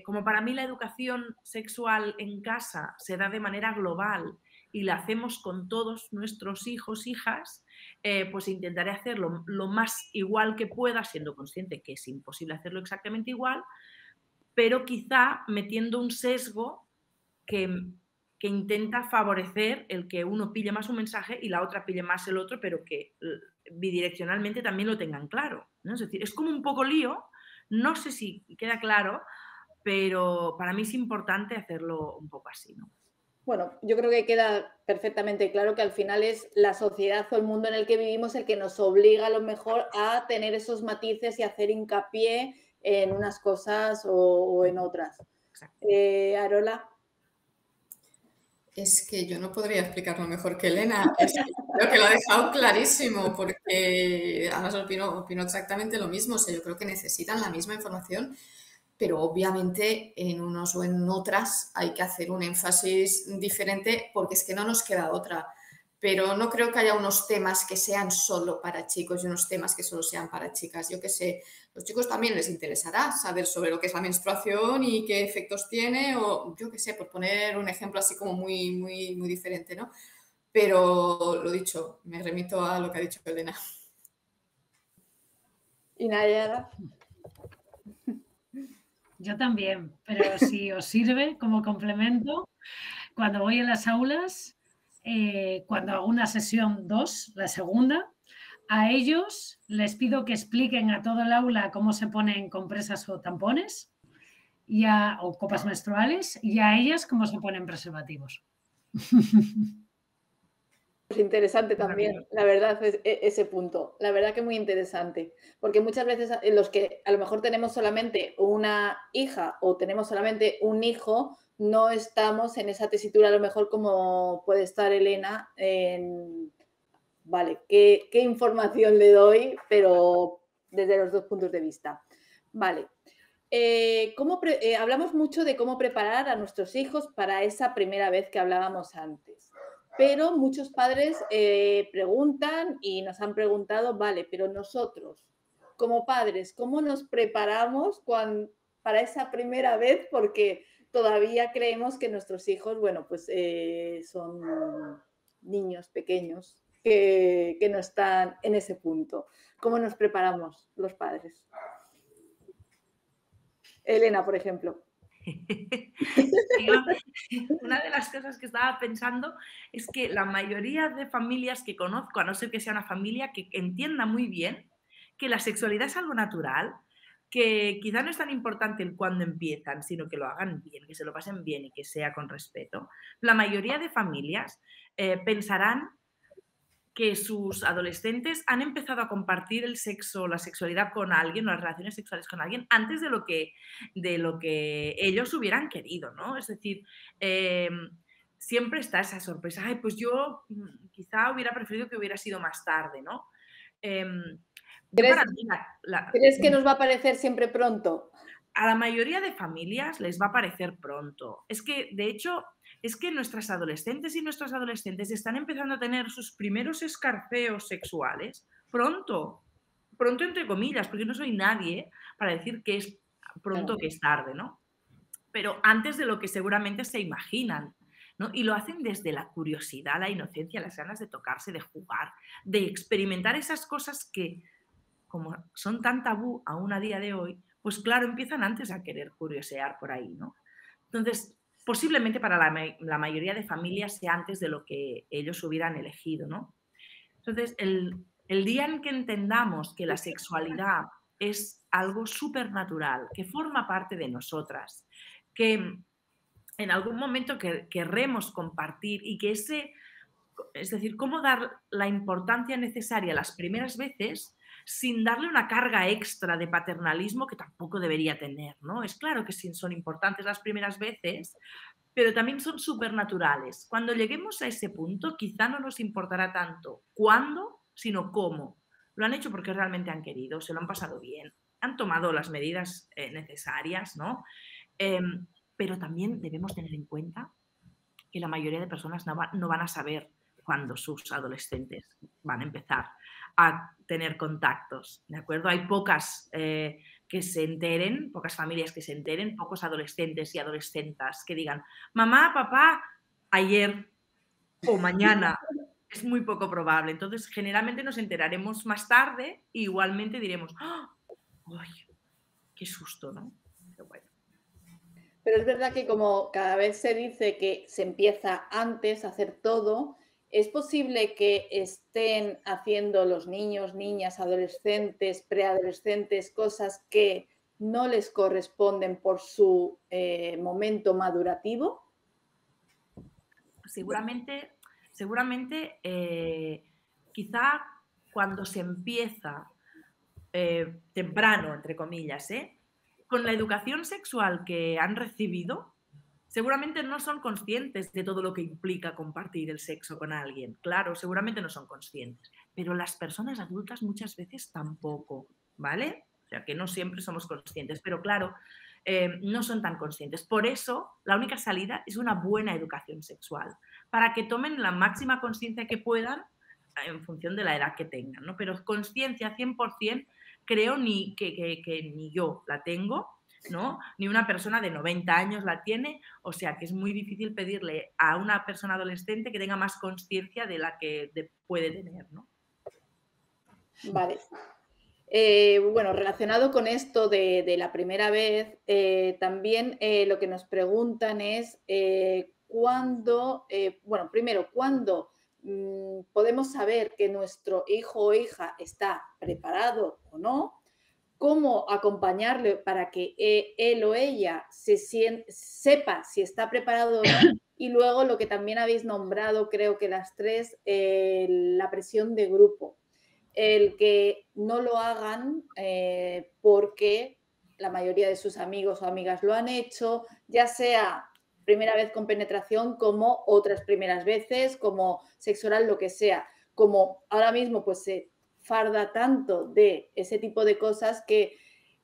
como para mí la educación sexual en casa se da de manera global y la hacemos con todos nuestros hijos, hijas, pues intentaré hacerlo lo más igual que pueda, siendo consciente que es imposible hacerlo exactamente igual, pero quizá metiendo un sesgo que intenta favorecer el que uno pille más un mensaje y la otra pille más el otro, pero que bidireccionalmente también lo tengan claro, ¿no? Es decir, es como un poco lío, no sé si queda claro, pero para mí es importante hacerlo un poco así, ¿no? Bueno, yo creo que queda perfectamente claro que al final es la sociedad o el mundo en el que vivimos el que nos obliga a lo mejor a tener esos matices y hacer hincapié en unas cosas o en otras. Exacto. Arola. Es que yo no podría explicarlo mejor que Elena. Es que creo que lo ha dejado clarísimo, porque además opino exactamente lo mismo. O sea, yo creo que necesitan la misma información, pero obviamente en unos o en otras hay que hacer un énfasis diferente porque es que no nos queda otra. Pero no creo que haya unos temas que sean solo para chicos y unos temas que solo sean para chicas. Yo qué sé, los chicos también les interesará saber sobre lo que es la menstruación y qué efectos tiene, o yo qué sé, por poner un ejemplo así como muy diferente, ¿no? Pero lo dicho, me remito a lo que ha dicho Elena. ¿Y Nayara? Yo también, pero si os sirve como complemento, cuando voy a las aulas, cuando hago una sesión 2, la segunda, a ellos les pido que expliquen a todo el aula cómo se ponen compresas o tampones o copas menstruales y a ellas cómo se ponen preservativos. Es interesante también, la verdad, ese punto. La verdad que muy interesante. Porque muchas veces los que a lo mejor tenemos solamente una hija o tenemos solamente un hijo, no estamos en esa tesitura a lo mejor como puede estar Elena en, vale, ¿qué información le doy? Pero desde los dos puntos de vista. Vale. Hablamos mucho de cómo preparar a nuestros hijos para esa primera vez que hablábamos antes. Pero muchos padres preguntan y nos han preguntado, vale, pero nosotros, como padres, ¿cómo nos preparamos para esa primera vez? Porque todavía creemos que nuestros hijos, bueno, pues son niños pequeños que no están en ese punto. ¿Cómo nos preparamos los padres? Elena, por ejemplo. Una de las cosas que estaba pensando es que la mayoría de familias que conozco, a no ser que sea una familia que entienda muy bien que la sexualidad es algo natural, que quizá no es tan importante el cuándo empiezan, sino que lo hagan bien, que se lo pasen bien y que sea con respeto. La mayoría de familias pensarán que sus adolescentes han empezado a compartir el sexo, la sexualidad con alguien, o las relaciones sexuales con alguien, antes de lo que ellos hubieran querido, ¿no? Es decir, siempre está esa sorpresa. Ay, pues yo quizá hubiera preferido que hubiera sido más tarde, ¿no? ¿Crees que nos va a parecer siempre pronto? A la mayoría de familias les va a parecer pronto. Es que, de hecho, es que nuestras adolescentes y nuestros adolescentes están empezando a tener sus primeros escarceos sexuales pronto. Pronto entre comillas, porque no soy nadie para decir que es pronto o que es tarde, ¿no? Pero antes de lo que seguramente se imaginan, ¿no? Y lo hacen desde la curiosidad, la inocencia, las ganas de tocarse, de jugar, de experimentar esas cosas que, como son tan tabú aún a día de hoy, pues claro, empiezan antes a querer curiosear por ahí, ¿no? Entonces, posiblemente para la mayoría de familias sea antes de lo que ellos hubieran elegido, ¿no? Entonces, el día en que entendamos que la sexualidad es algo supernatural, que forma parte de nosotras, que en algún momento querremos compartir y que es decir, cómo dar la importancia necesaria las primeras veces sin darle una carga extra de paternalismo que tampoco debería tener, ¿no? Es claro que sí son importantes las primeras veces, pero también son supernaturales. Cuando lleguemos a ese punto, quizá no nos importará tanto cuándo, sino cómo. Lo han hecho porque realmente han querido, se lo han pasado bien, han tomado las medidas necesarias, ¿no? Pero también debemos tener en cuenta que la mayoría de personas no van a saber cuándo sus adolescentes van a empezar a tener contactos, ¿de acuerdo? Hay pocas que se enteren, pocas familias que se enteren, pocos adolescentes y adolescentas que digan, mamá, papá, ayer o mañana. Es muy poco probable. Entonces, generalmente nos enteraremos más tarde e igualmente diremos, ¡oh! ¡Ay, qué susto!, ¿no? Pero bueno. Pero es verdad que como cada vez se dice que se empieza antes a hacer todo, ¿es posible que estén haciendo los niños, niñas, adolescentes, preadolescentes cosas que no les corresponden por su momento madurativo? seguramente quizá cuando se empieza temprano, entre comillas, con la educación sexual que han recibido, seguramente no son conscientes de todo lo que implica compartir el sexo con alguien. Claro, seguramente no son conscientes, pero las personas adultas muchas veces tampoco, ¿vale? O sea, que no siempre somos conscientes, pero claro, no son tan conscientes. Por eso, la única salida es una buena educación sexual, para que tomen la máxima conciencia que puedan en función de la edad que tengan, ¿no? Pero conciencia 100% creo que ni yo la tengo, ¿no? Ni una persona de 90 años la tiene, o sea que es muy difícil pedirle a una persona adolescente que tenga más conciencia de la que puede tener, ¿no? Vale. Bueno, relacionado con esto de la primera vez, también lo que nos preguntan es cuándo, bueno, primero, ¿cuándo podemos saber que nuestro hijo o hija está preparado o no? ¿Cómo acompañarle para que él o ella sepa si está preparado o no? Y luego lo que también habéis nombrado, creo que las tres, la presión de grupo. El que no lo hagan porque la mayoría de sus amigos o amigas lo han hecho, ya sea primera vez con penetración como otras primeras veces, como sexo oral, lo que sea. Como ahora mismo pues se farda tanto de ese tipo de cosas que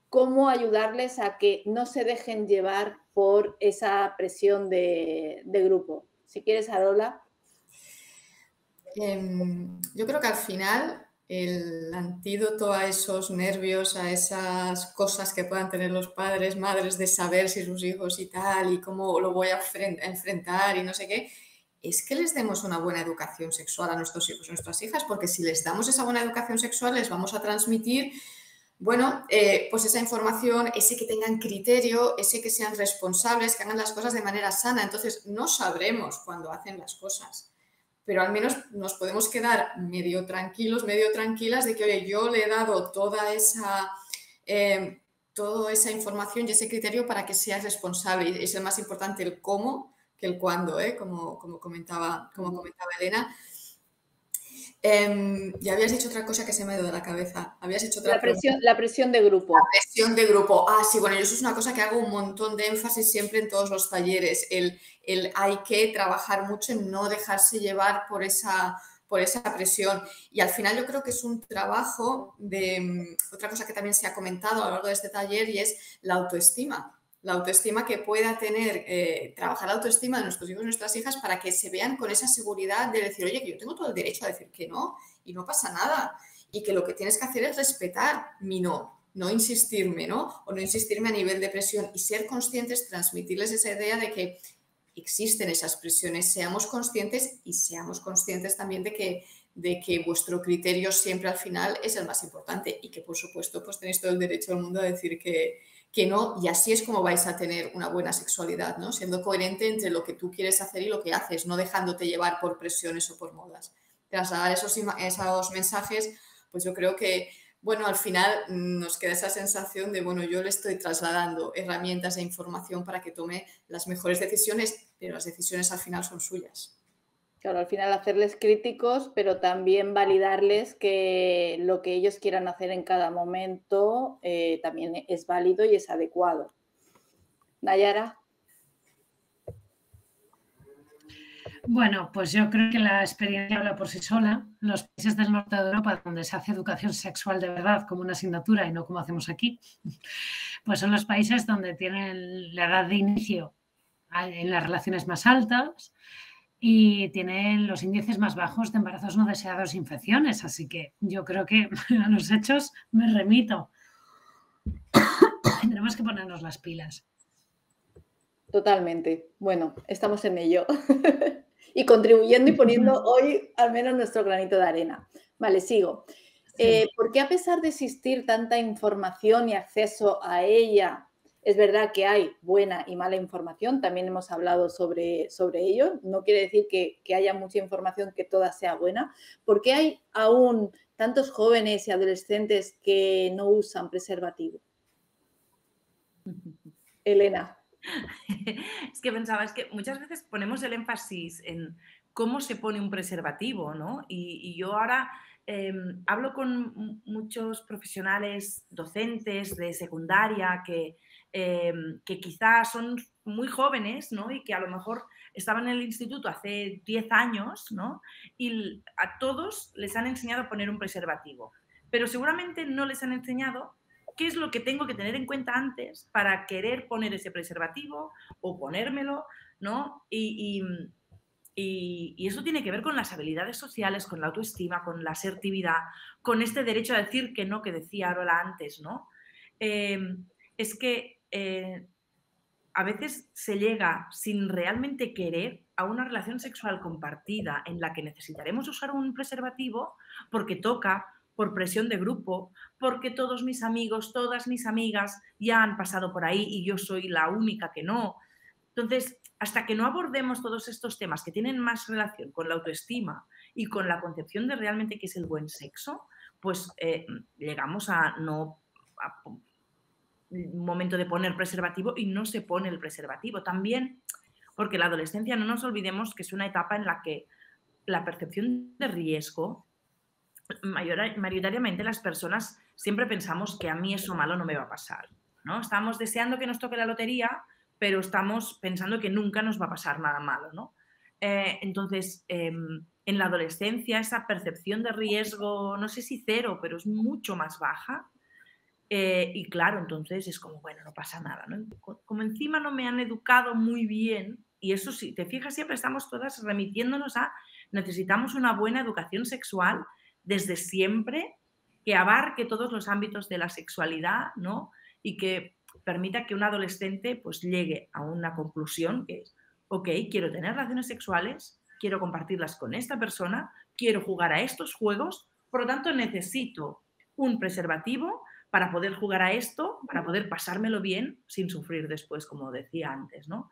cómo ayudarles a que no se dejen llevar por esa presión de grupo. Si quieres, Arola. Yo creo que al final el antídoto a esos nervios, a esas cosas que puedan tener los padres, madres, de saber si sus hijos y tal, y cómo lo voy a enfrentar y no sé qué, es que les demos una buena educación sexual a nuestros hijos y nuestras hijas, porque si les damos esa buena educación sexual, les vamos a transmitir, bueno, pues esa información, ese que tengan criterio, ese que sean responsables, que hagan las cosas de manera sana. Entonces, no sabremos cuando hacen las cosas, pero al menos nos podemos quedar medio tranquilos, medio tranquilas de que, oye, yo le he dado toda esa información y ese criterio para que sea responsable. Y es el más importante el cómo que el cuándo, como comentaba Elena. Y habías dicho otra cosa que se me ha ido de la cabeza. Habías hecho otra la presión de grupo. La presión de grupo. Ah, sí, bueno, yo eso es una cosa que hago un montón de énfasis siempre en todos los talleres. Hay que trabajar mucho en no dejarse llevar por esa presión. Y al final yo creo que es un trabajo de otra cosa que también se ha comentado a lo largo de este taller, y es la autoestima. La autoestima que pueda tener, trabajar la autoestima de nuestros hijos y nuestras hijas para que se vean con esa seguridad de decir, oye, que yo tengo todo el derecho a decir que no y no pasa nada. Y que lo que tienes que hacer es respetar mi no insistirme, ¿no? O no insistirme a nivel de presión, y ser conscientes, transmitirles esa idea de que existen esas presiones, seamos conscientes, y seamos conscientes también de que vuestro criterio siempre al final es el más importante, y que por supuesto pues tenéis todo el derecho del mundo a decir que no, y así es como vais a tener una buena sexualidad, ¿no? Siendo coherente entre lo que tú quieres hacer y lo que haces, no dejándote llevar por presiones o por modas. Trasladar esos mensajes, pues yo creo que, bueno, al final nos queda esa sensación de, bueno, yo le estoy trasladando herramientas e información para que tome las mejores decisiones, pero las decisiones al final son suyas. Claro, al final hacerles críticos, pero también validarles que lo que ellos quieran hacer en cada momento también es válido y es adecuado. Nayara. Bueno, pues yo creo que la experiencia habla por sí sola. Los países del norte de Europa, donde se hace educación sexual de verdad como una asignatura y no como hacemos aquí, pues son los países donde tienen la edad de inicio en las relaciones más altas y tienen los índices más bajos de embarazos no deseados e infecciones. Así que yo creo que a los hechos me remito. Tenemos que ponernos las pilas. Totalmente. Bueno, estamos en ello. Y contribuyendo y poniendo hoy al menos nuestro granito de arena. Vale, sigo. Sí. ¿Por qué a pesar de existir tanta información y acceso a ella, es verdad que hay buena y mala información, también hemos hablado sobre ello, no quiere decir que haya mucha información que toda sea buena? ¿Por qué hay aún tantos jóvenes y adolescentes que no usan preservativo? Elena. Es que pensaba, es que muchas veces ponemos el énfasis en cómo se pone un preservativo, ¿no? Y yo ahora hablo con muchos profesionales docentes de secundaria que quizás son muy jóvenes, ¿no? Y que a lo mejor estaban en el instituto hace 10 años, ¿no? Y a todos les han enseñado a poner un preservativo, pero seguramente no les han enseñado qué es lo que tengo que tener en cuenta antes para querer poner ese preservativo o ponérmelo, ¿no? Y eso tiene que ver con las habilidades sociales, con la autoestima, con la asertividad, con este derecho a decir que no, que decía Arola antes, ¿no? Es que a veces se llega sin realmente querer a una relación sexual compartida en la que necesitaremos usar un preservativo porque toca, por presión de grupo, porque todos mis amigos, todas mis amigas ya han pasado por ahí y yo soy la única que no. Entonces, hasta que no abordemos todos estos temas que tienen más relación con la autoestima y con la concepción de realmente qué es el buen sexo, pues llegamos a no... A un momento de poner preservativo y no se pone el preservativo. También porque la adolescencia, no nos olvidemos que es una etapa en la que la percepción de riesgo, mayoritariamente las personas siempre pensamos que a mí eso malo no me va a pasar, ¿no? Estamos deseando que nos toque la lotería, pero estamos pensando que nunca nos va a pasar nada malo, ¿no? Entonces, en la adolescencia esa percepción de riesgo, no sé si cero, pero es mucho más baja. Y claro, entonces es como, bueno, no pasa nada, ¿no? Como encima no me han educado muy bien, y eso sí, te fijas, siempre estamos todas remitiéndonos a necesitamos una buena educación sexual desde siempre que abarque todos los ámbitos de la sexualidad, ¿no? Y que permita que un adolescente pues llegue a una conclusión que es, ok, quiero tener relaciones sexuales, quiero compartirlas con esta persona, quiero jugar a estos juegos, por lo tanto necesito un preservativo para poder jugar a esto, para poder pasármelo bien sin sufrir después, como decía antes, ¿no?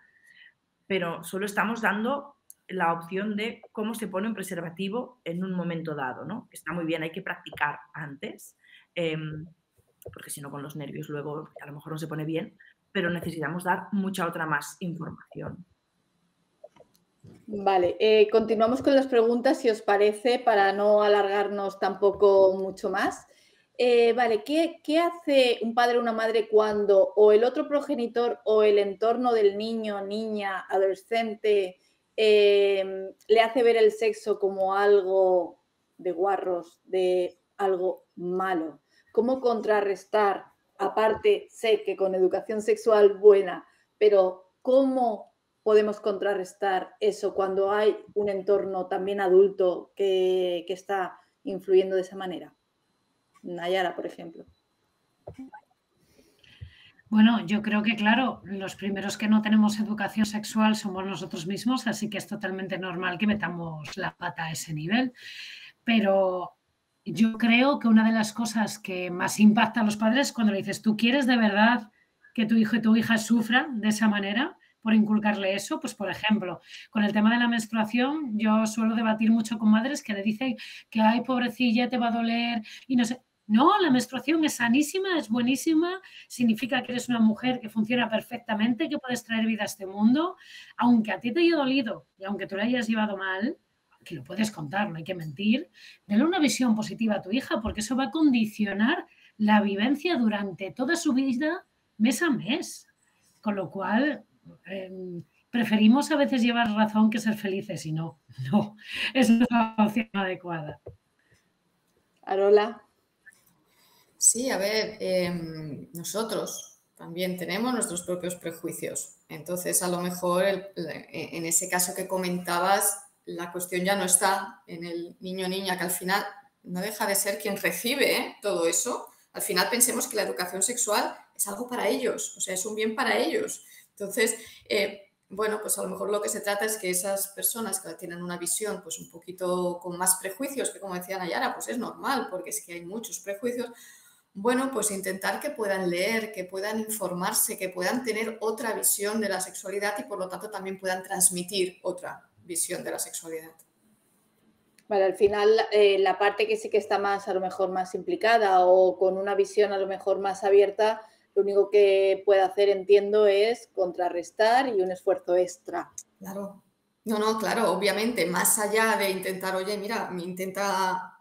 Pero solo estamos dando la opción de cómo se pone un preservativo en un momento dado, ¿no? Está muy bien, hay que practicar antes, porque si no con los nervios luego a lo mejor no se pone bien, pero necesitamos dar mucha otra más información. Vale, continuamos con las preguntas, si os parece, para no alargarnos tampoco mucho más. Vale, ¿qué hace un padre o una madre cuando o el otro progenitor o el entorno del niño, niña, adolescente le hace ver el sexo como algo de guarros, de algo malo? ¿Cómo contrarrestar? Aparte, sé que con educación sexual buena, pero ¿cómo podemos contrarrestar eso cuando hay un entorno también adulto que está influyendo de esa manera? Nayara, por ejemplo. Bueno, yo creo que, claro, los primeros que no tenemos educación sexual somos nosotros mismos, así que es totalmente normal que metamos la pata a ese nivel. Pero yo creo que una de las cosas que más impacta a los padres es cuando le dices, ¿tú quieres de verdad que tu hijo y tu hija sufran de esa manera por inculcarle eso? Pues, por ejemplo, con el tema de la menstruación, yo suelo debatir mucho con madres que le dicen que, ay, pobrecilla, te va a doler y no sé. No, la menstruación es sanísima, es buenísima, significa que eres una mujer que funciona perfectamente, que puedes traer vida a este mundo, aunque a ti te haya dolido y aunque tú lo hayas llevado mal, que lo puedes contar, no hay que mentir, dale una visión positiva a tu hija, porque eso va a condicionar la vivencia durante toda su vida, mes a mes. Con lo cual, preferimos a veces llevar razón que ser felices y no, es la opción adecuada. Arola. Sí, a ver, nosotros también tenemos nuestros propios prejuicios. Entonces, a lo mejor en ese caso que comentabas, la cuestión ya no está en el niño o niña, que al final no deja de ser quien recibe todo eso. Al final pensemos que la educación sexual es algo para ellos, o sea, es un bien para ellos. Entonces, bueno, pues a lo mejor lo que se trata es que esas personas que tienen una visión pues un poquito con más prejuicios, que como decía Nayara, pues es normal, porque es que hay muchos prejuicios, bueno, pues intentar que puedan leer, que puedan informarse, que puedan tener otra visión de la sexualidad y por lo tanto también puedan transmitir otra visión de la sexualidad. Vale, al final la parte que sí que está más, a lo mejor más implicada o con una visión a lo mejor más abierta, lo único que puede hacer, entiendo, es contrarrestar y un esfuerzo extra. Claro. No, claro, obviamente, más allá de intentar, oye, mira, intenta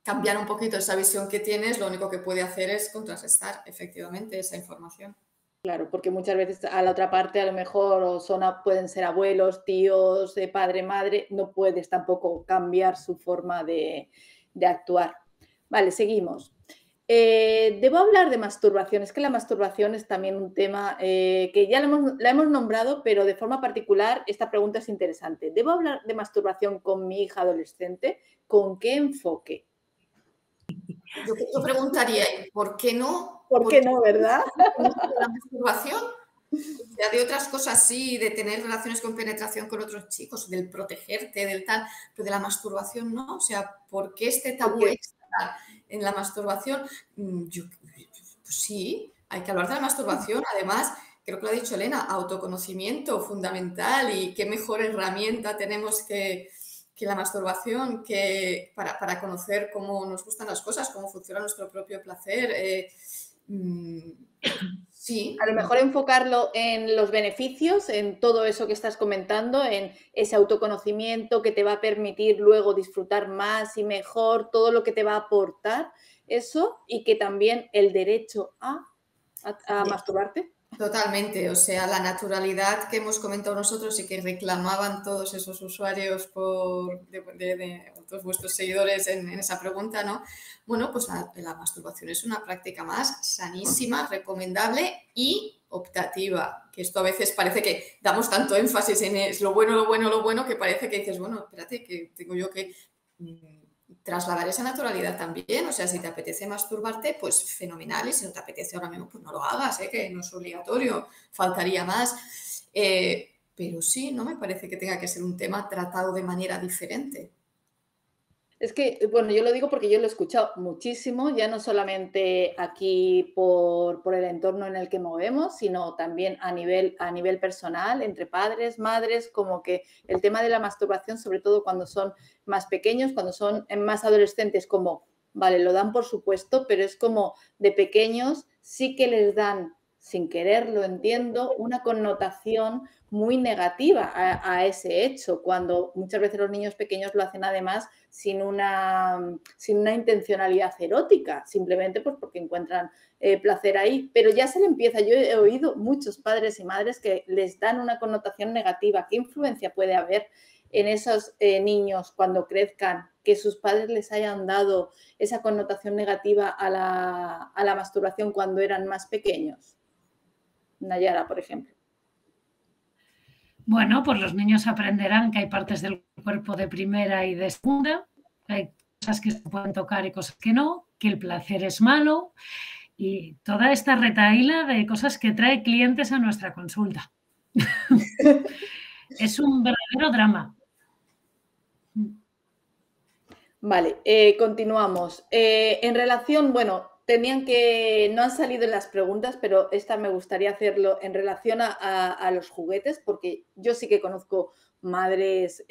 cambiar un poquito esa visión que tienes, lo único que puede hacer es contrarrestar efectivamente esa información. Claro, porque muchas veces a la otra parte a lo mejor pueden ser abuelos, tíos, padre, madre, no puedes tampoco cambiar su forma de actuar. Vale, seguimos. Debo hablar de masturbación. Es que la masturbación es también un tema que ya la hemos nombrado, pero de forma particular esta pregunta es interesante. ¿Debo hablar de masturbación con mi hija adolescente? ¿Con qué enfoque? Yo preguntaría, ¿por qué no? ¿Por qué no, verdad? La masturbación, o sea, de otras cosas sí, de tener relaciones con penetración con otros chicos, del protegerte, del tal, pero de la masturbación no. O sea, ¿por qué este tabú extra en la masturbación? Pues sí, hay que hablar de la masturbación. Además, creo que lo ha dicho Elena, autoconocimiento fundamental, y qué mejor herramienta tenemos que la masturbación para conocer cómo nos gustan las cosas, cómo funciona nuestro propio placer. Sí. A lo mejor enfocarlo en los beneficios, en todo eso que estás comentando, en ese autoconocimiento que te va a permitir luego disfrutar más y mejor, todo lo que te va a aportar eso, y que también el derecho a masturbarte. Totalmente, o sea, la naturalidad que hemos comentado nosotros y que reclamaban todos esos usuarios de todos vuestros seguidores en esa pregunta, ¿no? Bueno, pues la masturbación es una práctica más sanísima, recomendable y optativa, que esto a veces parece que damos tanto énfasis en es lo bueno, lo bueno, lo bueno, que parece que dices, bueno, espérate, que tengo yo que trasladar esa naturalidad también. O sea, si te apetece masturbarte, pues fenomenal, y si no te apetece ahora mismo, pues no lo hagas, que no es obligatorio, faltaría más. Pero sí, no me parece que tenga que ser un tema tratado de manera diferente. Es que, bueno, yo lo digo porque yo lo he escuchado muchísimo, ya no solamente aquí por el entorno en el que movemos, sino también a nivel personal, entre padres, madres, como que el tema de la masturbación, sobre todo cuando son más pequeños, cuando son más adolescentes, como, vale, lo dan por supuesto, pero es como de pequeños sí que les dan, sin quererlo, entiendo, una connotación muy negativa a ese hecho, cuando muchas veces los niños pequeños lo hacen además sin una intencionalidad erótica, simplemente pues porque encuentran placer ahí, pero ya se le empieza. Yo he oído muchos padres y madres que les dan una connotación negativa. ¿Qué influencia puede haber en esos niños cuando crezcan, que sus padres les hayan dado esa connotación negativa a la masturbación cuando eran más pequeños? Nayara, por ejemplo. Bueno, pues los niños aprenderán que hay partes del cuerpo de primera y de segunda, que hay cosas que se pueden tocar y cosas que no, que el placer es malo, y toda esta retahíla de cosas que trae clientes a nuestra consulta. Es un verdadero drama. Vale, continuamos. En relación, bueno, no han salido en las preguntas, pero esta me gustaría hacerlo en relación a los juguetes, porque yo sí que conozco madres,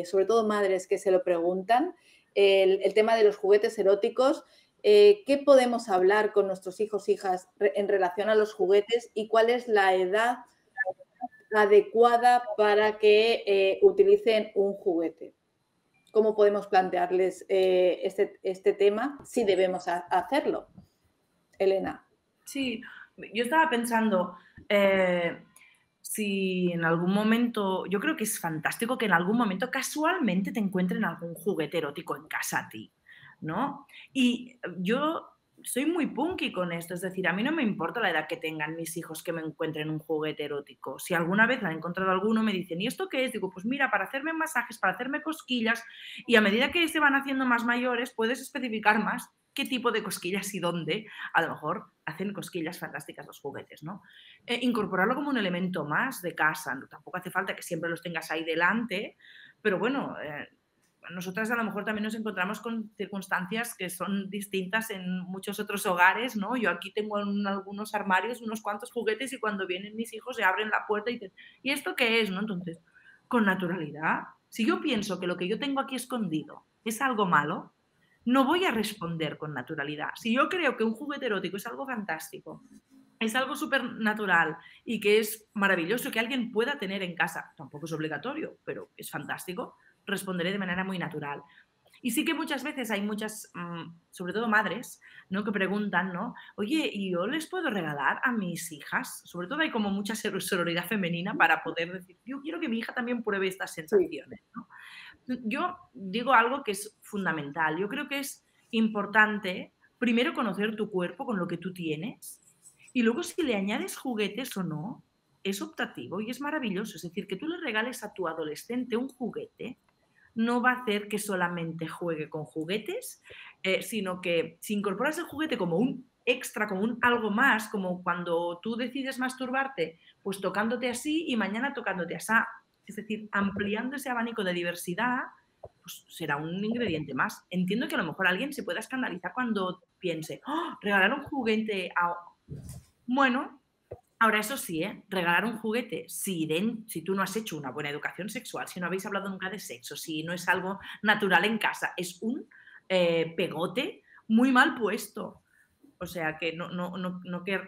sobre todo madres que se lo preguntan, el tema de los juguetes eróticos. ¿Qué podemos hablar con nuestros hijos, hijas en relación a los juguetes, y cuál es la edad adecuada para que utilicen un juguete? ¿Cómo podemos plantearles este tema si debemos hacerlo? Elena. Sí, yo estaba pensando, si en algún momento, yo creo que es fantástico que en algún momento casualmente te encuentren algún juguete erótico en casa a ti, ¿no? Y yo soy muy punky con esto, es decir, a mí no me importa la edad que tengan mis hijos que me encuentren un juguete erótico. Si alguna vez han encontrado alguno, me dicen, ¿y esto qué es? Digo, pues mira, para hacerme masajes, para hacerme cosquillas, y a medida que se van haciendo más mayores, puedes especificar más qué tipo de cosquillas y dónde. A lo mejor hacen cosquillas fantásticas los juguetes, ¿no? Incorporarlo como un elemento más de casa, ¿no? Tampoco hace falta que siempre los tengas ahí delante, pero bueno, nosotras a lo mejor también nos encontramos con circunstancias que son distintas en muchos otros hogares, ¿no? Yo aquí tengo en algunos armarios unos cuantos juguetes, y cuando vienen mis hijos se abren la puerta y dicen, ¿y esto qué es? ¿No? Entonces, con naturalidad, si yo pienso que lo que yo tengo aquí escondido es algo malo, no voy a responder con naturalidad. Si yo creo que un juguete erótico es algo fantástico, es algo súper natural y que es maravilloso que alguien pueda tener en casa, tampoco es obligatorio, pero es fantástico, responderé de manera muy natural. Y sí que muchas veces hay muchas, sobre todo madres, ¿no?, que preguntan, ¿no? Oye, ¿y yo les puedo regalar a mis hijas? Sobre todo hay como mucha sororidad femenina para poder decir, yo quiero que mi hija también pruebe estas sensaciones, ¿no? Yo digo algo que es fundamental. Yo creo que es importante primero conocer tu cuerpo con lo que tú tienes y luego si le añades juguetes o no, es optativo y es maravilloso. Es decir, que tú le regales a tu adolescente un juguete no va a hacer que solamente juegue con juguetes, sino que si incorporas el juguete como un extra, como un algo más, como cuando tú decides masturbarte, pues tocándote así y mañana tocándote así. Es decir, ampliando ese abanico de diversidad, pues será un ingrediente más. Entiendo que a lo mejor alguien se pueda escandalizar cuando piense, ¡oh, regalar un juguete a... Bueno, ahora eso sí, regalar un juguete, si tú no has hecho una buena educación sexual, si no habéis hablado nunca de sexo, si no es algo natural en casa, es un pegote muy mal puesto. O sea, que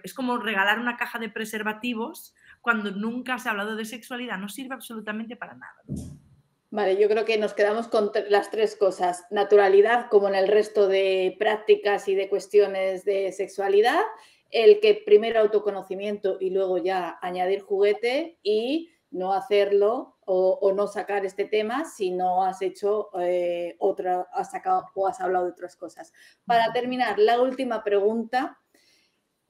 es como regalar una caja de preservativos cuando nunca se ha hablado de sexualidad, no sirve absolutamente para nada. Vale, yo creo que nos quedamos con las tres cosas. Naturalidad, como en el resto de prácticas y de cuestiones de sexualidad. El que primero autoconocimiento y luego ya añadir juguete y no hacerlo o no sacar este tema si no has hecho has sacado o has hablado de otras cosas. Para terminar, la última pregunta.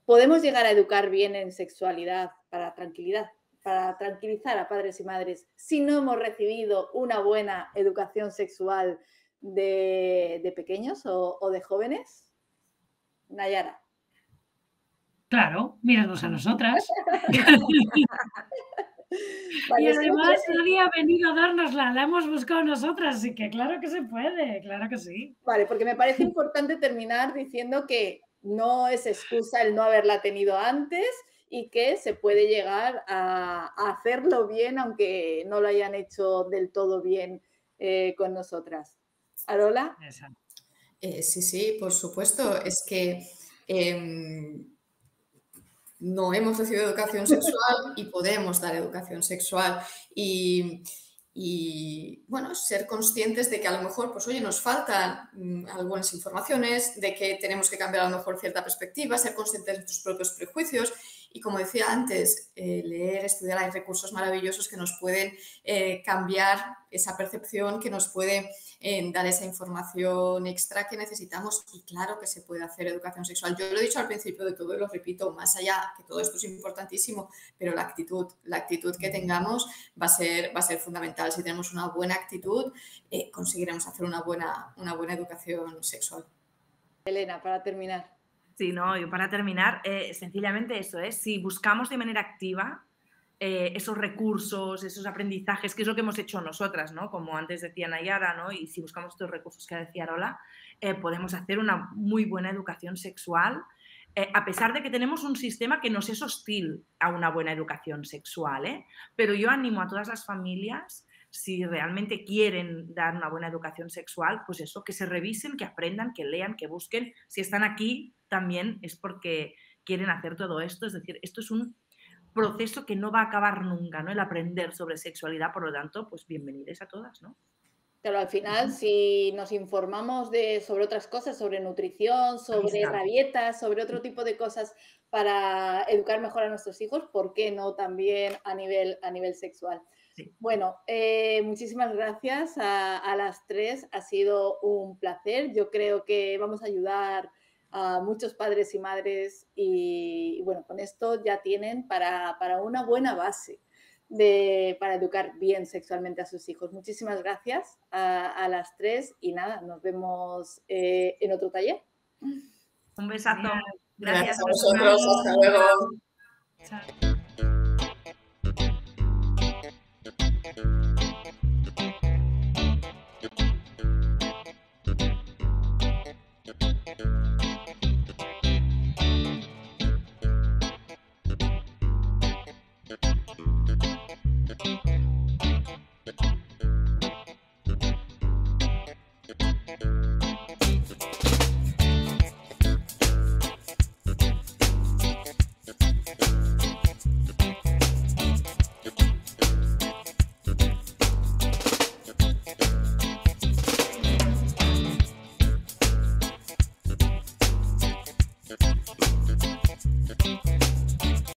¿Podemos llegar a educar bien en sexualidad para tranquilizar a padres y madres si no hemos recibido una buena educación sexual de pequeños o de jóvenes? Nayara. Claro, míranos a nosotras. Vale, y además nadie ha venido a dárnosla, la hemos buscado nosotras, así que claro que se puede, claro que sí. Vale, porque me parece importante terminar diciendo que no es excusa el no haberla tenido antes y que se puede llegar a hacerlo bien, aunque no lo hayan hecho del todo bien con nosotras. ¿Arola? Sí, por supuesto. Es que no hemos recibido educación sexual y podemos dar educación sexual y bueno, ser conscientes de que a lo mejor, pues oye, nos faltan algunas informaciones, de que tenemos que cambiar a lo mejor cierta perspectiva, ser conscientes de nuestros propios prejuicios y, como decía antes, leer, estudiar, hay recursos maravillosos que nos pueden cambiar esa percepción, que nos puede dar esa información extra que necesitamos y claro que se puede hacer educación sexual. Yo lo he dicho al principio de todo y lo repito, más allá, que todo esto es importantísimo, pero la actitud que tengamos va a ser fundamental. Si tenemos una buena actitud, conseguiremos hacer una buena educación sexual. Elena, para terminar. Sí, no, yo para terminar, sencillamente eso, si buscamos de manera activa esos recursos, esos aprendizajes, que es lo que hemos hecho nosotras, ¿no? Como antes decía Nayara, ¿no? Y si buscamos estos recursos que decía Arola, podemos hacer una muy buena educación sexual, a pesar de que tenemos un sistema que nos es hostil a una buena educación sexual, Pero yo animo a todas las familias, si realmente quieren dar una buena educación sexual, pues eso, que se revisen, que aprendan, que lean, que busquen. Si están aquí, también es porque quieren hacer todo esto. Es decir, esto es un proceso que no va a acabar nunca, ¿no? El aprender sobre sexualidad, por lo tanto, pues bienvenidas a todas, ¿no? Pero al final, si nos informamos sobre otras cosas, sobre nutrición, sobre rabietas, sobre otro tipo de cosas para educar mejor a nuestros hijos, ¿por qué no también a nivel sexual? Sí. Bueno, muchísimas gracias a las tres. Ha sido un placer. Yo creo que vamos a ayudar a muchos padres y madres y bueno, con esto ya tienen para una buena base para educar bien sexualmente a sus hijos. Muchísimas gracias a las tres y nada, nos vemos en otro taller. Un besazo. Gracias a vosotros. Hasta luego. Chao.